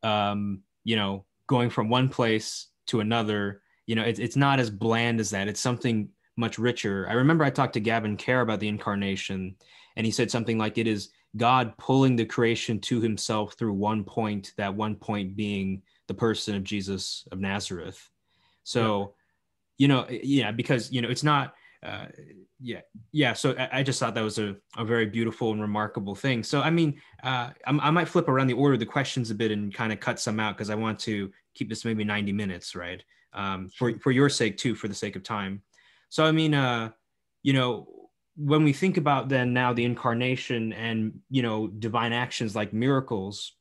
going from one place to another. It's not as bland as that. It's something much richer. I remember I talked to Gavin Kerr about the incarnation, and he said something like it is God pulling the creation to himself through one point, that one point being the person of Jesus of Nazareth. So, because, it's not, So I just thought that was a very beautiful and remarkable thing. So, I mean, I might flip around the order of the questions a bit and kind of cut some out because I want to keep this maybe 90 minutes, right? For your sake too, for the sake of time. So, I mean, when we think about then now the incarnation and, divine actions like miracles,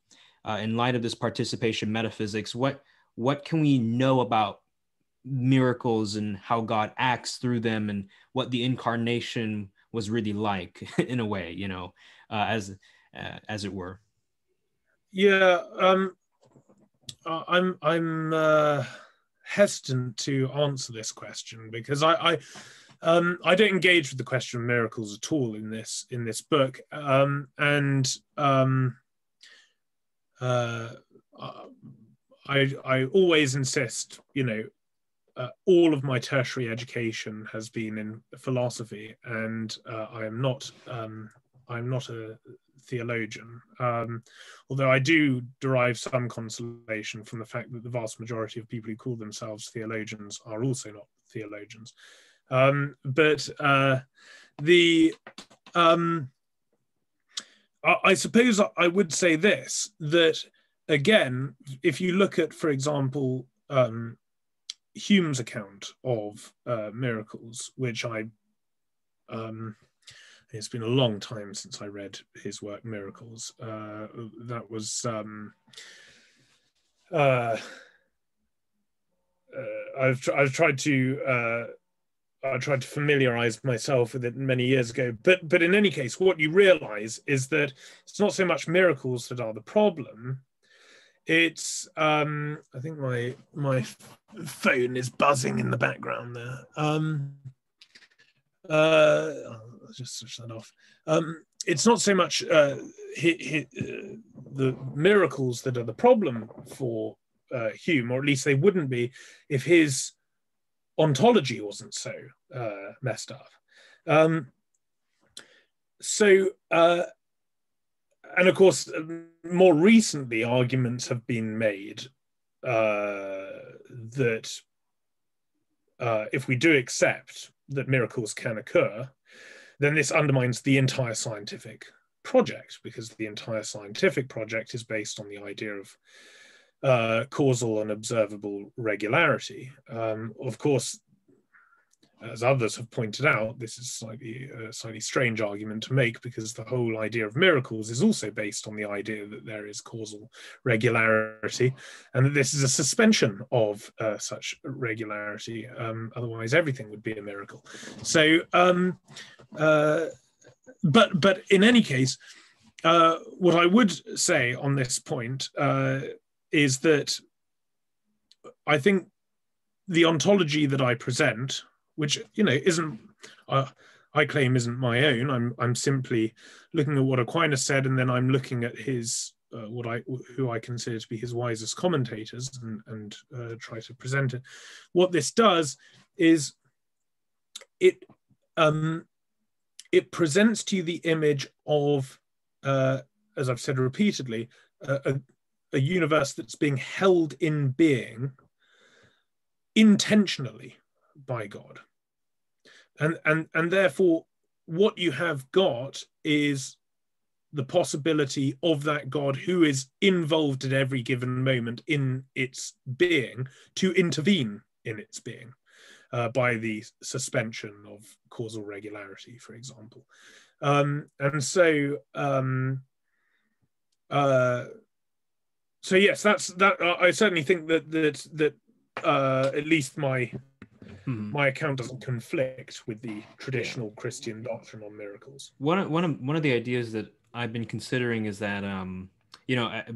in light of this participation metaphysics, what can we know about miracles and how God acts through them and what the incarnation was really like in a way, as it were? Yeah, I'm hesitant to answer this question because I don't engage with the question of miracles at all in this book, I always insist, all of my tertiary education has been in philosophy, and I'm not a theologian, although I do derive some consolation from the fact that the vast majority of people who call themselves theologians are also not theologians. I suppose I would say this, that again, if you look at, for example, Hume's account of miracles, which it's been a long time since I read his work, Miracles. That was I've tried to familiarize myself with it many years ago. But in any case, what you realize is that it's not so much miracles that are the problem. It's I think my phone is buzzing in the background there. I'll just switch that off. It's not so much the miracles that are the problem for Hume, or at least they wouldn't be if his ontology wasn't so messed up. And of course, more recently, arguments have been made that if we do accept that miracles can occur, then this undermines the entire scientific project, because the entire scientific project is based on the idea of causal and observable regularity. Of course, as others have pointed out, this is a slightly strange argument to make, because the whole idea of miracles is also based on the idea that there is causal regularity, and that this is a suspension of such regularity. Otherwise, everything would be a miracle. So, but in any case, what I would say on this point is that I think the ontology that I present, which isn't, I claim isn't my own. I'm simply looking at what Aquinas said, and then I'm looking at his who I consider to be his wisest commentators, and try to present it. What this does is it presents to you the image of, as I've said repeatedly, a universe that's being held in being intentionally by God, and therefore what you have got is the possibility of that God, who is involved at every given moment in its being, to intervene in its being by the suspension of causal regularity, for example. And so so yes, that's that. I certainly think that at least my account doesn't conflict with the traditional Christian doctrine on miracles. One of the ideas that I've been considering is that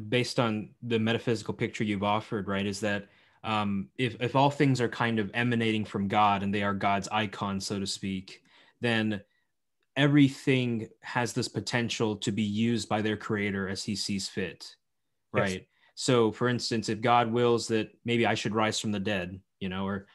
based on the metaphysical picture you've offered, right, is that if all things are kind of emanating from God and they are God's icon, so to speak, then everything has this potential to be used by their creator as he sees fit, right? Yes. So for instance, if God wills that maybe I should rise from the dead, or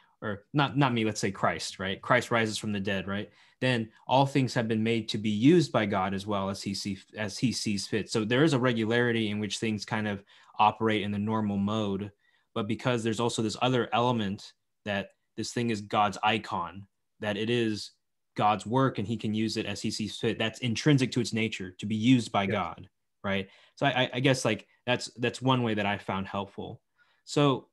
not me, let's say Christ, right? Christ rises from the dead, right? Then all things have been made to be used by God as well as he sees fit. So there is a regularity in which things kind of operate in the normal mode, but because there's also this other element that this thing is God's icon, that it is God's work and he can use it as he sees fit, that's intrinsic to its nature to be used by God, right? So I guess like that's one way that I found helpful. So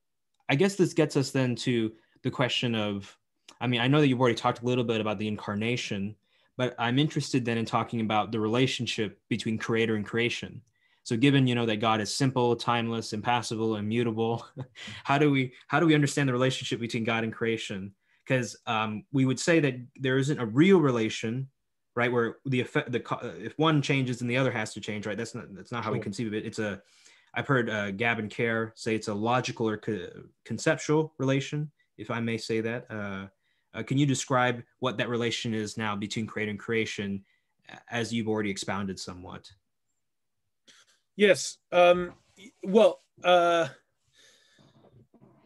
I guess this gets us then to the question of, I mean, I know that you've already talked a little bit about the incarnation, but I'm interested then in talking about the relationship between creator and creation. So given, that God is simple, timeless, impassible, immutable, how do we understand the relationship between God and creation? Because we would say that there isn't a real relation, right, where the effect, if one changes, then the other has to change, right? That's not how we conceive of it. I've heard Gavin Kerr say it's a logical or conceptual relation, if I may say that. Can you describe what that relation is now between creator and creation, as you've already expounded somewhat? Yes. Well,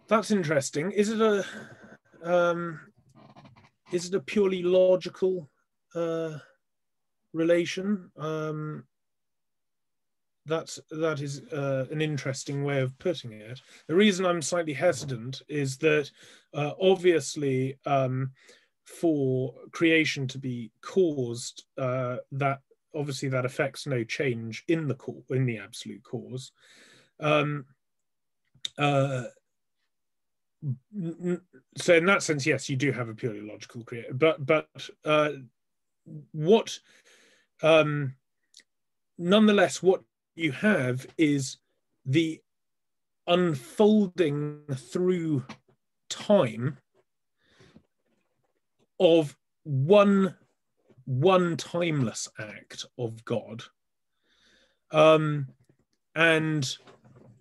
that's interesting. Is it a purely logical relation? That is an interesting way of putting it. The reason I'm slightly hesitant is that obviously for creation to be caused, that affects no change in the absolute cause. So in that sense, yes, you do have a purely logical creator. But nonetheless, what you have is the unfolding through time of one timeless act of God, and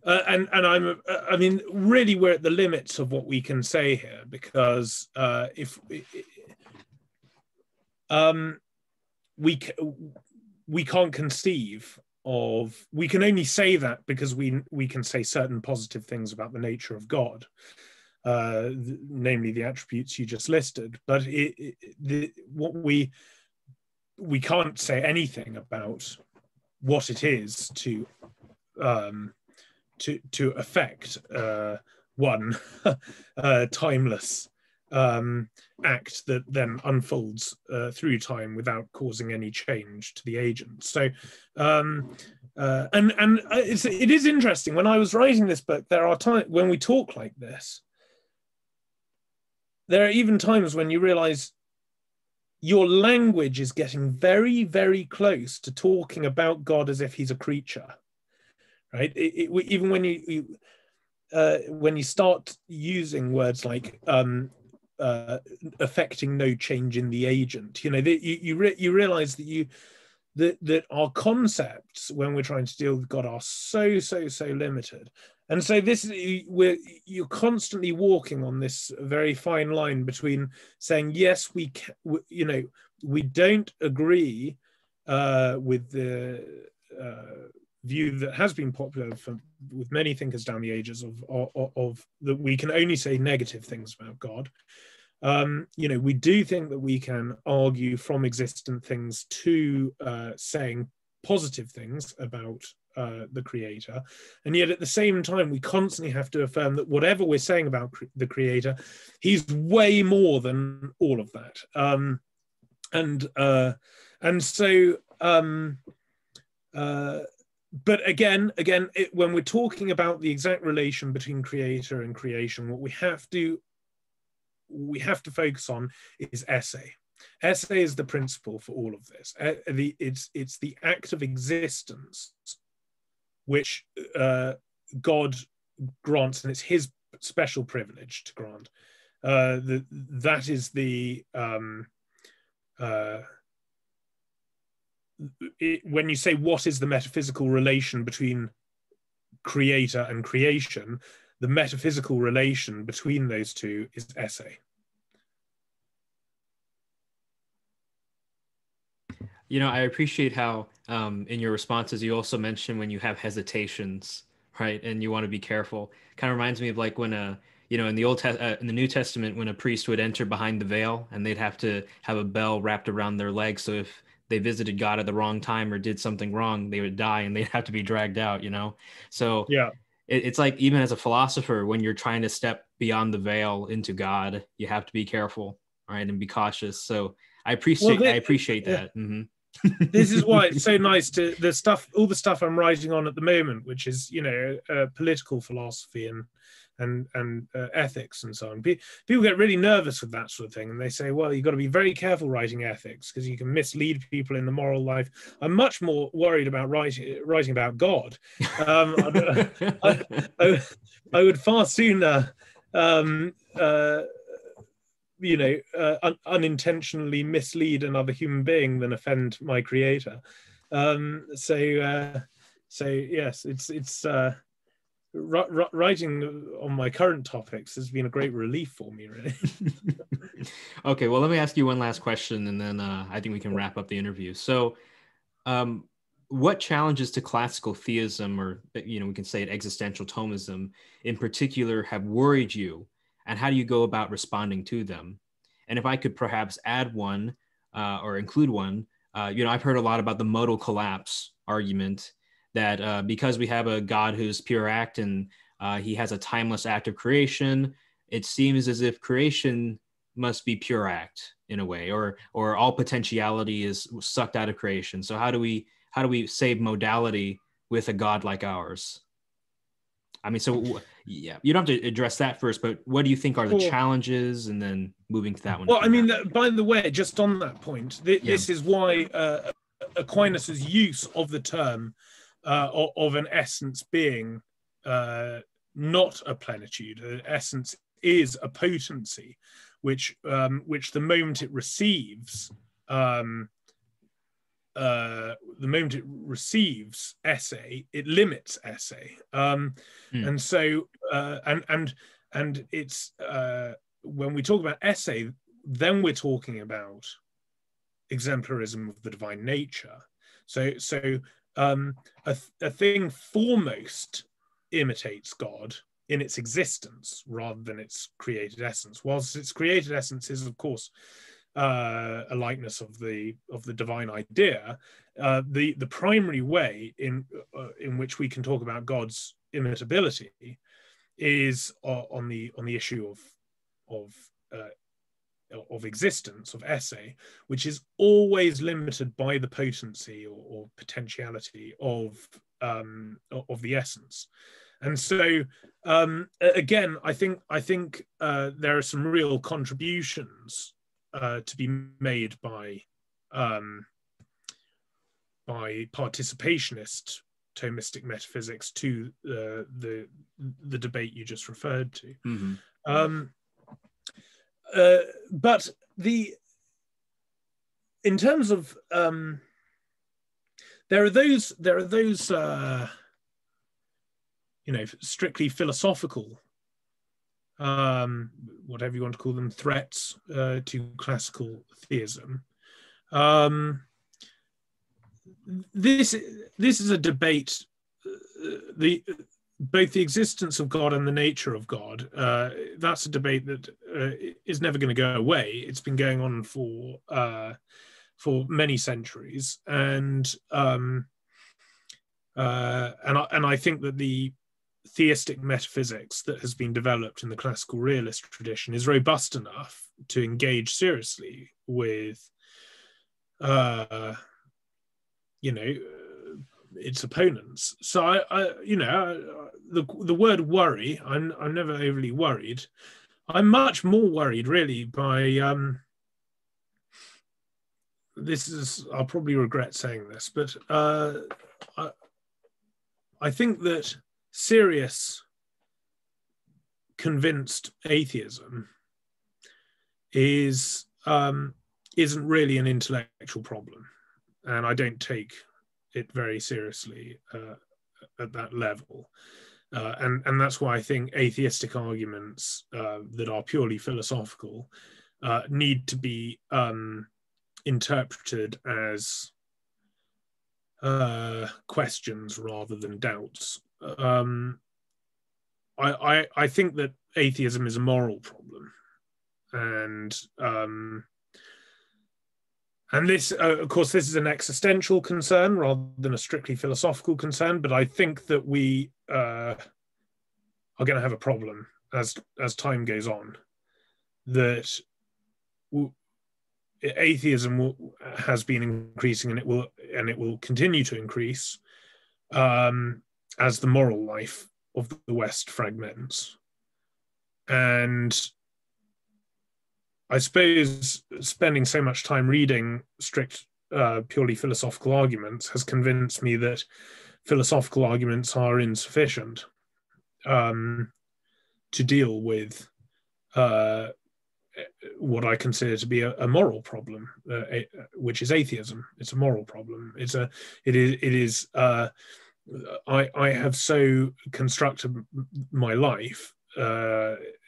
I mean, really, we're at the limits of what we can say here, because we can't conceive of, we can only say that because we can say certain positive things about the nature of God, namely the attributes you just listed, but what we can't say anything about what it is to affect one timeless act that then unfolds through time without causing any change to the agent. So, and it is interesting. When I was writing this book, there are times when we talk like this, there are even times when you realize your language is getting very, very close to talking about God as if he's a creature, right? Even when you start using words like affecting no change in the agent, you realize that our concepts when we're trying to deal with God are so limited. And so you're constantly walking on this very fine line between saying, yes, we don't agree with the view that has been popular with many thinkers down the ages of that we can only say negative things about God. We do think that we can argue from existent things to saying positive things about the creator, and yet at the same time we constantly have to affirm that whatever we're saying about the creator, he's way more than all of that. But again, when we're talking about the exact relation between creator and creation, what we have to focus on is esse. Esse is the principle for all of this. It's the act of existence which God grants, and it's his special privilege to grant. That is the when you say what is the metaphysical relation between creator and creation, the metaphysical relation between those two is esse. I appreciate how in your responses you also mentioned when you have hesitations, right, and you want to be careful. Kind of reminds me of like when in the in the New Testament when a priest would enter behind the veil and they'd have to have a bell wrapped around their leg, so if they visited God at the wrong time or did something wrong, they would die and they'd have to be dragged out. So yeah. It's like even as a philosopher, when you're trying to step beyond the veil into God, you have to be careful, right, and be cautious. So I appreciate that. Mm-hmm. This is why it's so nice to all the stuff I'm writing on at the moment, which is political philosophy and ethics and so on. People get really nervous with that sort of thing, and they say, well, you've got to be very careful writing ethics because you can mislead people in the moral life. I'm much more worried about writing about God. I would far sooner unintentionally mislead another human being than offend my creator. So yes, it's writing on my current topics has been a great relief for me, really. Okay, well, let me ask you one last question, and then I think we can wrap up the interview. So, what challenges to classical theism, or we can say it existential Thomism in particular, have worried you, and how do you go about responding to them? And if I could perhaps add one or include one, I've heard a lot about the modal collapse argument that because we have a God who's pure act and he has a timeless act of creation, it seems as if creation must be pure act in a way, or all potentiality is sucked out of creation. So how do we save modality with a God like ours? I mean, so yeah, you don't have to address that first, but what do you think are the challenges, and then moving to that one? Well, I mean, by the way, just on that point, this is why Aquinas' use of the term of an essence being not a plenitude, an essence is a potency, which the moment it receives esse, it limits esse, and so and it's when we talk about esse, then we're talking about exemplarism of the divine nature. So a thing foremost imitates God in its existence rather than its created essence, whilst its created essence is, of course, a likeness of the divine idea. The primary way in which we can talk about God's imitability is on the issue of existence, of esse, which is always limited by the potency or potentiality of the essence. And so again, I think there are some real contributions to be made by participationist Thomistic metaphysics to the debate you just referred to. Mm-hmm. But in terms of there are those strictly philosophical, whatever you want to call them, threats to classical theism. This is a debate. Both the existence of God and the nature of God. That's a debate that is never going to go away. It's been going on for many centuries, and I think that the theistic metaphysics that has been developed in the classical realist tradition is robust enough to engage seriously with its opponents. So the word worry, I'm never overly worried. I'm much more worried really by I'll probably regret saying this, but I think that serious convinced atheism isn't really an intellectual problem, and I don't take it very seriously at that level, and that's why I think atheistic arguments that are purely philosophical need to be interpreted as questions rather than doubts. I think that atheism is a moral problem, and this, of course, this is an existential concern rather than a strictly philosophical concern. But I think that we are going to have a problem as time goes on. That atheism has been increasing, and it will continue to increase as the moral life of the West fragments. And I suppose spending so much time reading strict, purely philosophical arguments has convinced me that philosophical arguments are insufficient to deal with what I consider to be a moral problem, which is atheism. It's a moral problem. I have so constructed my life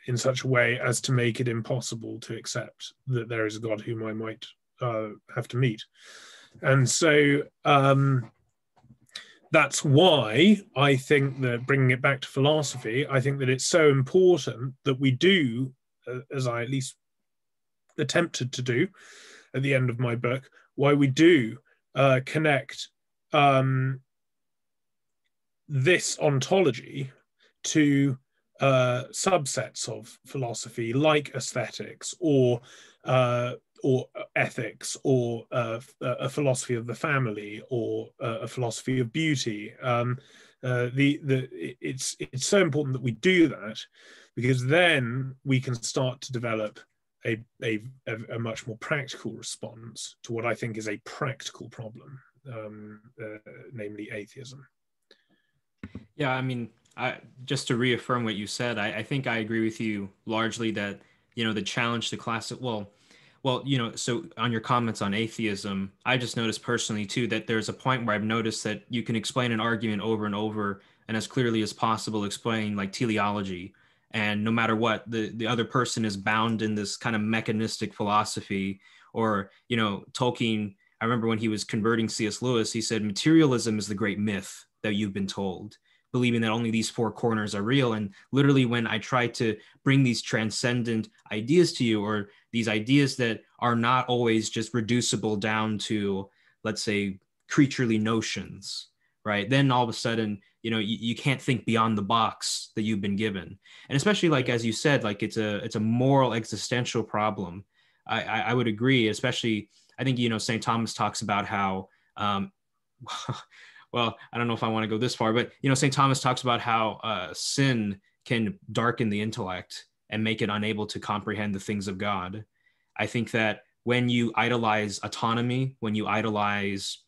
in such a way as to make it impossible to accept that there is a God whom I might have to meet. And so that's why I think that, bringing it back to philosophy, I think that it's so important that we do, as I at least attempted to do at the end of my book, why we do connect this ontology to subsets of philosophy like aesthetics or ethics, or a philosophy of the family, or a philosophy of beauty. It's so important that we do that, because then we can start to develop a much more practical response to what I think is a practical problem, namely atheism. Yeah, I mean, just to reaffirm what you said, I think I agree with you largely that, the challenge to classic, well, so on your comments on atheism, I just noticed personally too that there's a point where I've noticed that you can explain an argument over and over and as clearly as possible explain like teleology, and no matter what, the other person is bound in this kind of mechanistic philosophy. Or, Tolkien, I remember when he was converting C.S. Lewis, he said materialism is the great myth that you've been told, believing that only these four corners are real. And literally, when I try to bring these transcendent ideas to you, or these ideas that are not always just reducible down to, let's say, creaturely notions, right? Then all of a sudden, you can't think beyond the box that you've been given. And especially, like, as you said, like it's a moral existential problem. I would agree, especially, I think, St. Thomas talks about how well, I don't know if I want to go this far, but St. Thomas talks about how sin can darken the intellect and make it unable to comprehend the things of God. I think that when you idolize autonomy, when you idolize,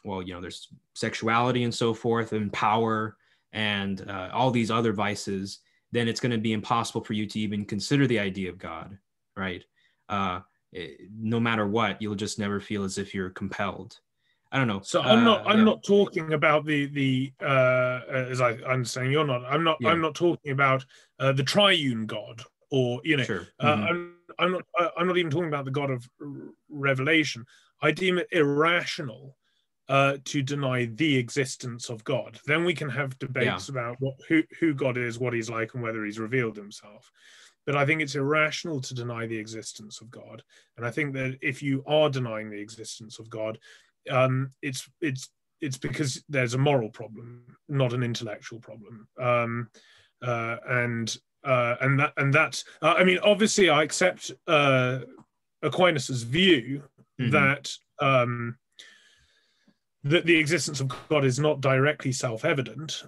well, there's sexuality and so forth, and power, and all these other vices, then it's going to be impossible for you to even consider the idea of God, right? No matter what, you'll just never feel as if you're compelled. I don't know. So I'm not talking about the as I understand you're not. I'm not talking about the triune God, or Sure. I'm not even talking about the God of revelation. I deem it irrational to deny the existence of God. Then we can have debates about who God is, what he's like, and whether he's revealed himself. But I think it's irrational to deny the existence of God. And I think that if you are denying the existence of God, it's because there's a moral problem, not an intellectual problem. And that's I mean, obviously I accept Aquinas's view that that the existence of God is not directly self-evident.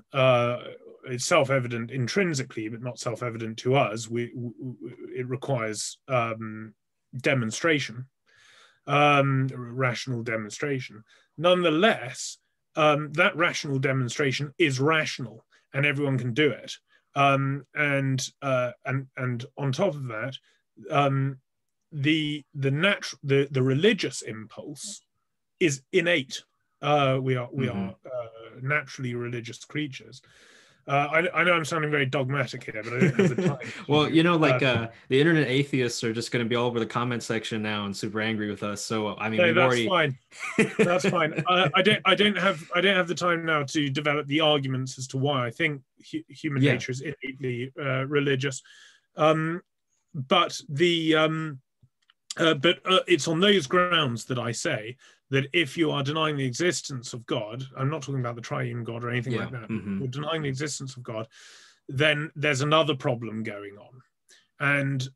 It's self-evident intrinsically, but not self-evident to us. It requires demonstration, rational demonstration. Nonetheless, that rational demonstration is rational, and everyone can do it. And on top of that, the religious impulse is innate. We are naturally religious creatures. I know I'm sounding very dogmatic here, but I don't have the time. Well, the internet atheists are just going to be all over the comment section now and super angry with us. So I mean, no, that's fine. That's fine. I don't have the time now to develop the arguments as to why I think human nature is innately religious. But it's on those grounds that I say that if you are denying the existence of God, I'm not talking about the triune God or anything like that, you're denying the existence of God, then there's another problem going on. And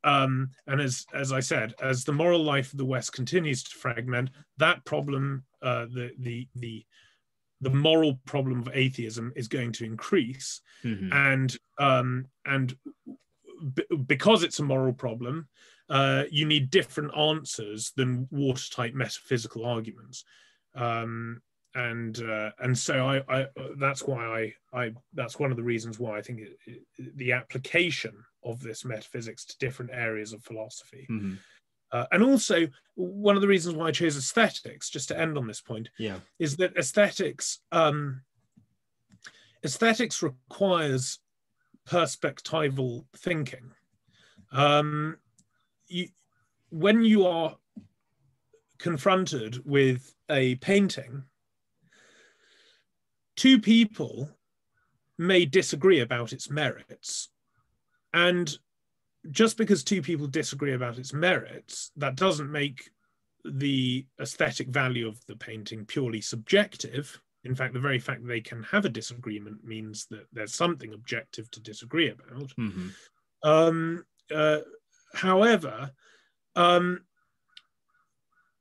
as I said, as the moral life of the West continues to fragment, that problem, the moral problem of atheism is going to increase. And because it's a moral problem, you need different answers than watertight metaphysical arguments, and so I that's why that's one of the reasons why I think the application of this metaphysics to different areas of philosophy, and also one of the reasons why I chose aesthetics, just to end on this point, is that aesthetics requires perspectival thinking. When you are confronted with a painting, two people may disagree about its merits. And just because two people disagree about its merits, that doesn't make the aesthetic value of the painting purely subjective. In fact, the very fact that they can have a disagreement means that there's something objective to disagree about. However,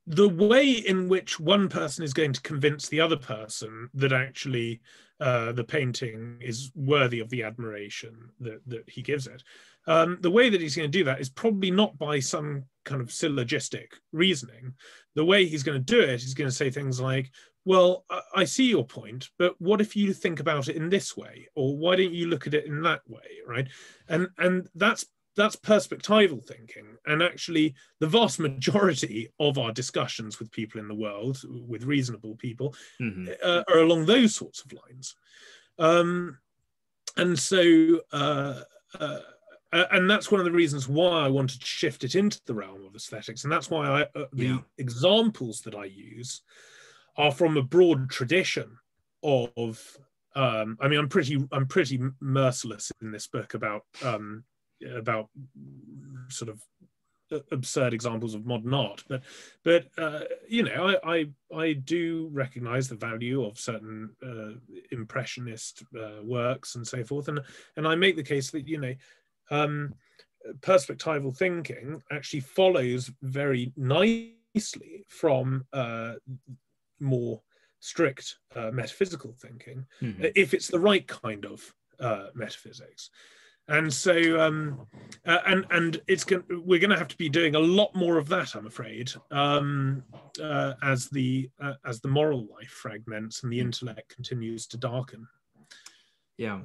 the way in which one person is going to convince the other person that actually the painting is worthy of the admiration that he gives it, the way that he's going to do that is probably not by some kind of syllogistic reasoning. The way he's going to do it is going to say things like, well, I see your point, but what if you think about it in this way? Or why don't you look at it in that way, right? And that's perspectival thinking. And actually, the vast majority of our discussions with people in the world, with reasonable people, are along those sorts of lines. And so, and that's one of the reasons why I wanted to shift it into the realm of aesthetics. And that's why the examples that I use are from a broad tradition of, I mean, I'm pretty merciless in this book about sort of absurd examples of modern art, but you know, I do recognize the value of certain impressionist works and so forth, and I make the case that, you know, perspectival thinking actually follows very nicely from more strict metaphysical thinking, Mm-hmm. if it's the right kind of metaphysics. And so, and we're going to have to be doing a lot more of that, I'm afraid, as the moral life fragments and the intellect continues to darken. Yeah,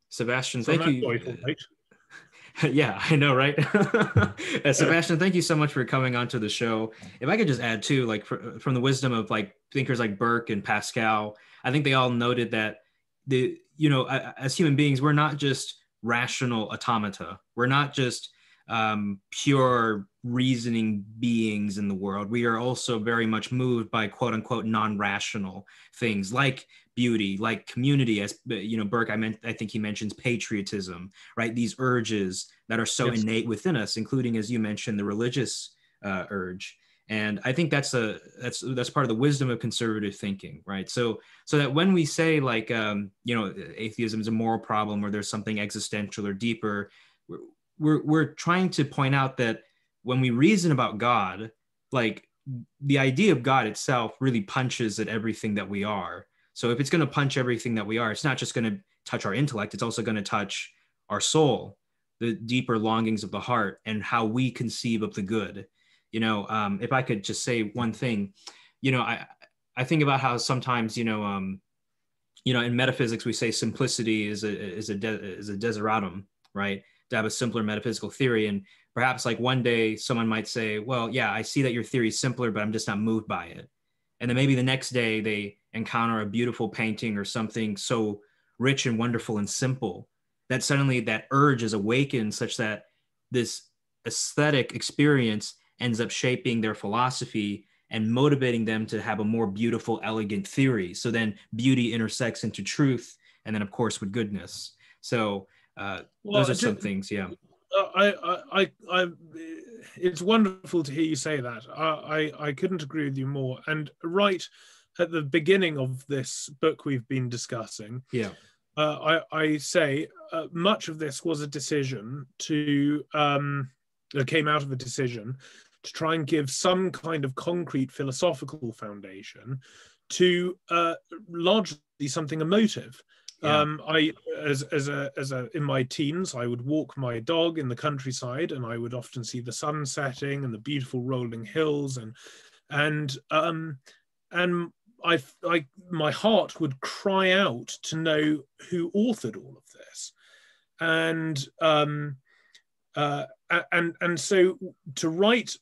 Sebastian, So thank you. Yeah, I know, right? Sebastian, thank you so much for coming onto the show. If I could just add too, like from the wisdom of like thinkers like Burke and Pascal, I think they all noted that as human beings, we're not just rational automata. We're not just pure reasoning beings in the world. We are also very much moved by quote unquote non-rational things like beauty, like community, as Burke, I think he mentions patriotism, right? These urges that are so innate within us, including, as you mentioned, the religious urge. And I think that's part of the wisdom of conservative thinking, right? So that when we say like atheism is a moral problem or there's something existential or deeper, we're trying to point out that when we reason about God, like the idea of God itself really punches at everything that we are. So if it's going to punch everything that we are, it's not just going to touch our intellect, it's also going to touch our soul, the deeper longings of the heart, and how we conceive of the good. If I could just say one thing, I think about how sometimes, in metaphysics, we say simplicity is a desideratum, right? To have a simpler metaphysical theory. And perhaps like one day someone might say, well, yeah, I see that your theory is simpler, but I'm just not moved by it. And then maybe the next day they encounter a beautiful painting or something so rich and wonderful and simple that suddenly that urge is awakened, such that this aesthetic experience ends up shaping their philosophy and motivating them to have a more beautiful, elegant theory. So then beauty intersects into truth, and then of course with goodness. So those are some things, yeah. It's wonderful to hear you say that. I couldn't agree with you more. And right at the beginning of this book we've been discussing, I say much of this was a decision came out of a decision to try and give some kind of concrete philosophical foundation to largely something emotive. I, in my teens, I would walk my dog in the countryside, and I would often see the sun setting and the beautiful rolling hills, and my heart would cry out to know who authored all of this, and so to write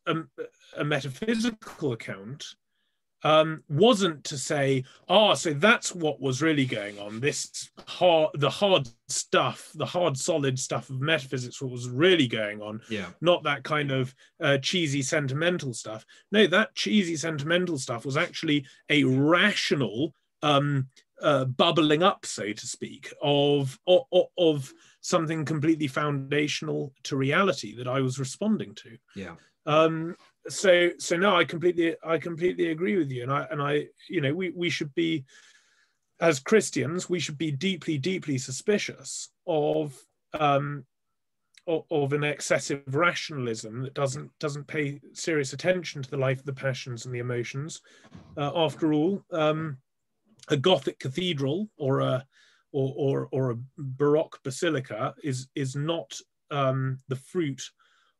a metaphysical account wasn't to say, so that's what was really going on. The hard stuff, the hard solid stuff of metaphysics, what was really going on. Not that kind of cheesy sentimental stuff. No, that cheesy sentimental stuff was actually a rational bubbling up, so to speak, of something completely foundational to reality that I was responding to. So no, I completely agree with you, and I we should be, as Christians, we should be deeply suspicious of an excessive rationalism that doesn't pay serious attention to the life, the passions, and the emotions. After all, a Gothic cathedral or a Baroque basilica is not the fruit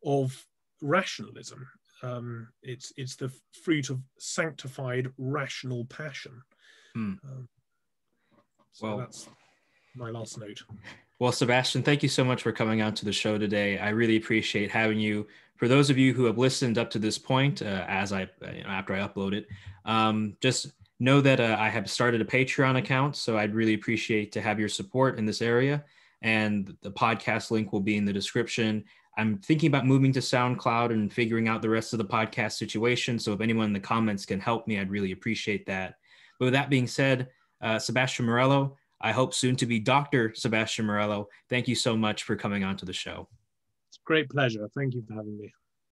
of rationalism. It's the fruit of sanctified rational passion. So that's my last note. Well, Sebastian, thank you so much for coming out to the show today. I really appreciate having you. For those of you who have listened up to this point, after I upload it, just know that I have started a Patreon account, so I'd really appreciate to have your support in this area. And the podcast link will be in the description. I'm thinking about moving to SoundCloud and figuring out the rest of the podcast situation. So if anyone in the comments can help me, I'd really appreciate that. But with that being said, Sebastian Morello, I hope soon to be Dr. Sebastian Morello, thank you so much for coming on to the show. It's a great pleasure. Thank you for having me.